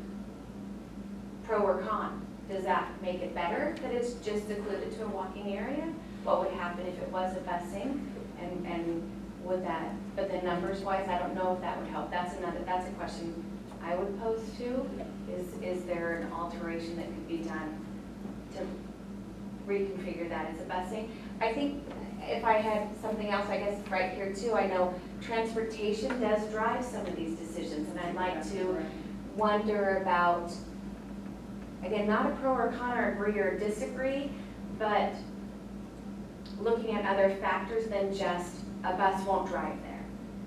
Pro or con, does that make it better that it's just secluded to a walking area? What would happen if it was a busing, and would that, but then numbers wise, I don't know if that would help. That's a question I would pose to, is there an alteration that could be done to reconfigure that as a busing? I think if I had something else, I guess right here too, I know transportation does drive some of these decisions, and I'd like to wonder about, again, not a pro or con or agree or disagree, but looking at other factors than just a bus won't drive there,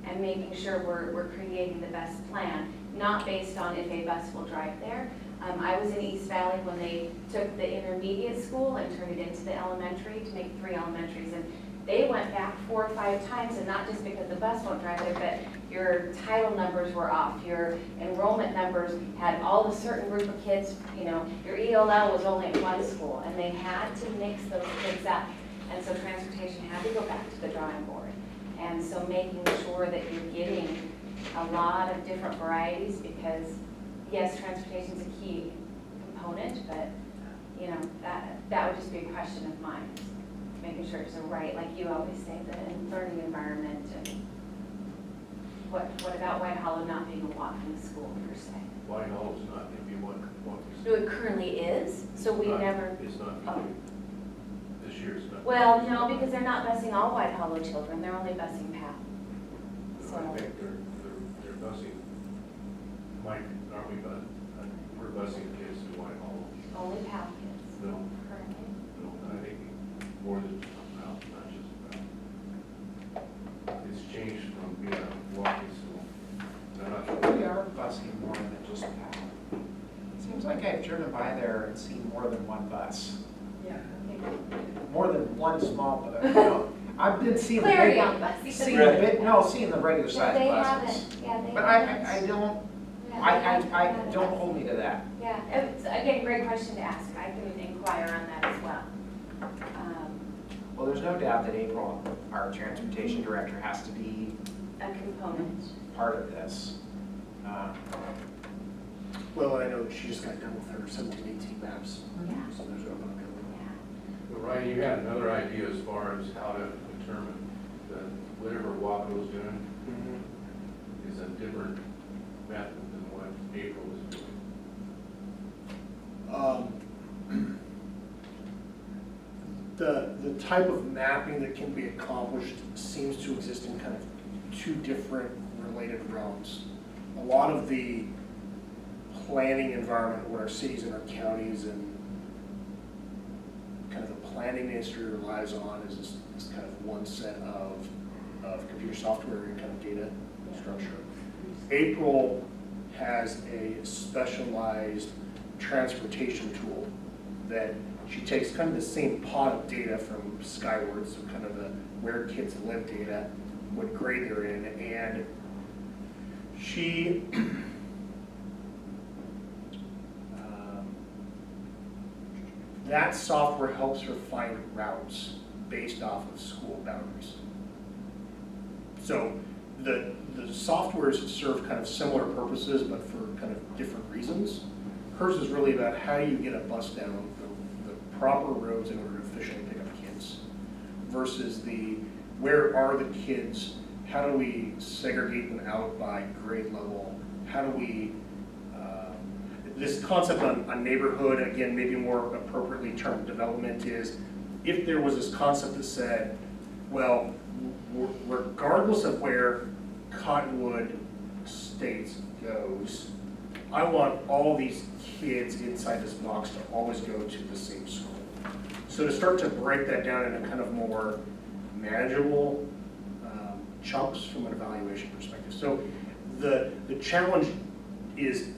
and making sure we're creating the best plan, not based on if a bus will drive there. I was in East Valley when they took the intermediate school and turned it into the elementary to make 3 elementaries, and they went back 4 or 5 times, and not just because the bus won't drive there, but your title numbers were off, your enrollment numbers had all the certain group of kids, your ELL was only at one school, and they had to mix those kids up. And so transportation had to go back to the drawing board. And so making sure that you're getting a lot of different varieties, because yes, transportation is a key component, but that would just be a question of mine. Making sure it's a right, like you always say, the learning environment, and what about White Hollow not being a walking school per se? White Hollow's not, if you want. No, it currently is, so we never. It's not, Oh. this year it's not. Well, no, because they're not busing all White Hollow children, they're only busing PAL. So I think they're busing, Mike, aren't we, we're busing kids to White Hollow. Only PAL kids No, currently. no, I think more than, well, not just about. It's changed from being a walking school. No, not sure. we are busing more than just that. Seems like I've driven by there and seen more than one bus. Yeah. More than one small bus. I've been seeing the Clarity big, on buses. seeing the regular No, sized they buses. haven't, yeah, they But haven't. I don't, Yeah, they haven't I done it. don't hold me to that. Yeah, it's, again, great question to ask, I can inquire on that as well. Well, there's no doubt that April, our transportation director, has to be A component. part of this. Well, I know she just got done with her 17, 18 maps, Yeah. so there's open availability. Yeah. But Ryan, you had another idea as far as how to determine that whatever Waco's doing is a different method than what April is doing. The type of mapping that can be accomplished seems to exist in kind of 2 different related realms. A lot of the planning environment, what our cities and our counties and kind of the planning industry relies on is this kind of one set of computer software and kind of data structure. April has a specialized transportation tool that she takes kind of the same pot of data from Skyward, so kind of the where kids live data, what grade they're in, and she that software helps her find routes based off of school boundaries. So the softwares serve kind of similar purposes, but for kind of different reasons. Hers is really about how do you get a bus down the proper roads in order to efficiently pick up kids, versus where are the kids, how do we segregate them out by grade level, how do we, this concept on neighborhood, again, maybe more appropriately termed development, is if there was this concept that said, well, regardless of where Cottonwood Estates goes, I want all these kids inside this box to always go to the same school. So to start to break that down in a kind of more manageable chunks from an evaluation perspective. So the challenge is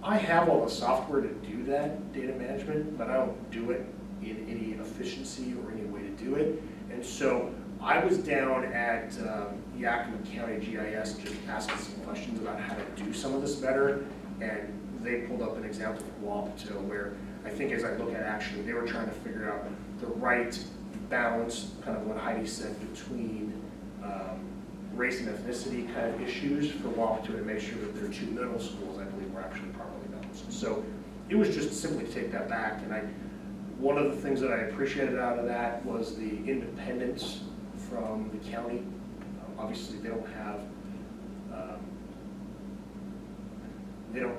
I have all the software to do that data management, but I don't do it in any efficiency or any way to do it. And so I was down at Yakima County GIS just asking some questions about how to do some of this better. And they pulled up an example from Wapato where I think as I look at actually, they were trying to figure out the right balance, kind of what Heidi said, between race and ethnicity kind of issues for Wapato to make sure that their two middle schools, I believe, were actually properly balanced. So it was just simply to take that back. And one of the things that I appreciated out of that was the independence from the county. Obviously, they don't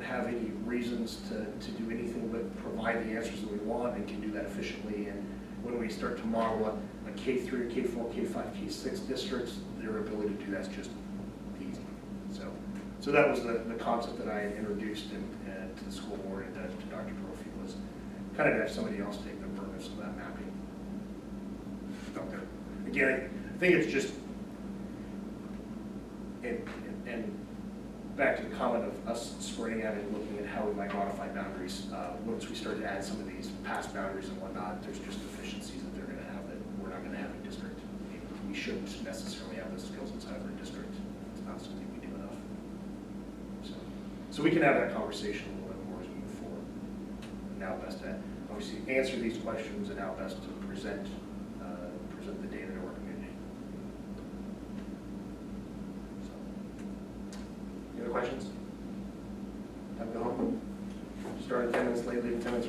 have any reasons to do anything but provide the answers that we want and can do that efficiently. And when we start to model a K3, K4, K5, K6 districts, their ability to do that's just easy. So that was the concept that I introduced to the school board and to Dr. Brophy, was kind of to have somebody else take the burden of some of that mapping out there. Again, I think it's just, and back to the comment of us spreading out and looking at how we might modify boundaries. Once we start to add some of these past boundaries and whatnot, there's just efficiencies that they're going to have that we're not going to have in district. We shouldn't necessarily have those skills inside of our district. It's not something we do enough. So we can have that conversation a little bit more as we move forward. And how best to obviously answer these questions and how best to present the data to our community. So, any other questions? Time to go home? Start at 10 minutes late, leave 10 minutes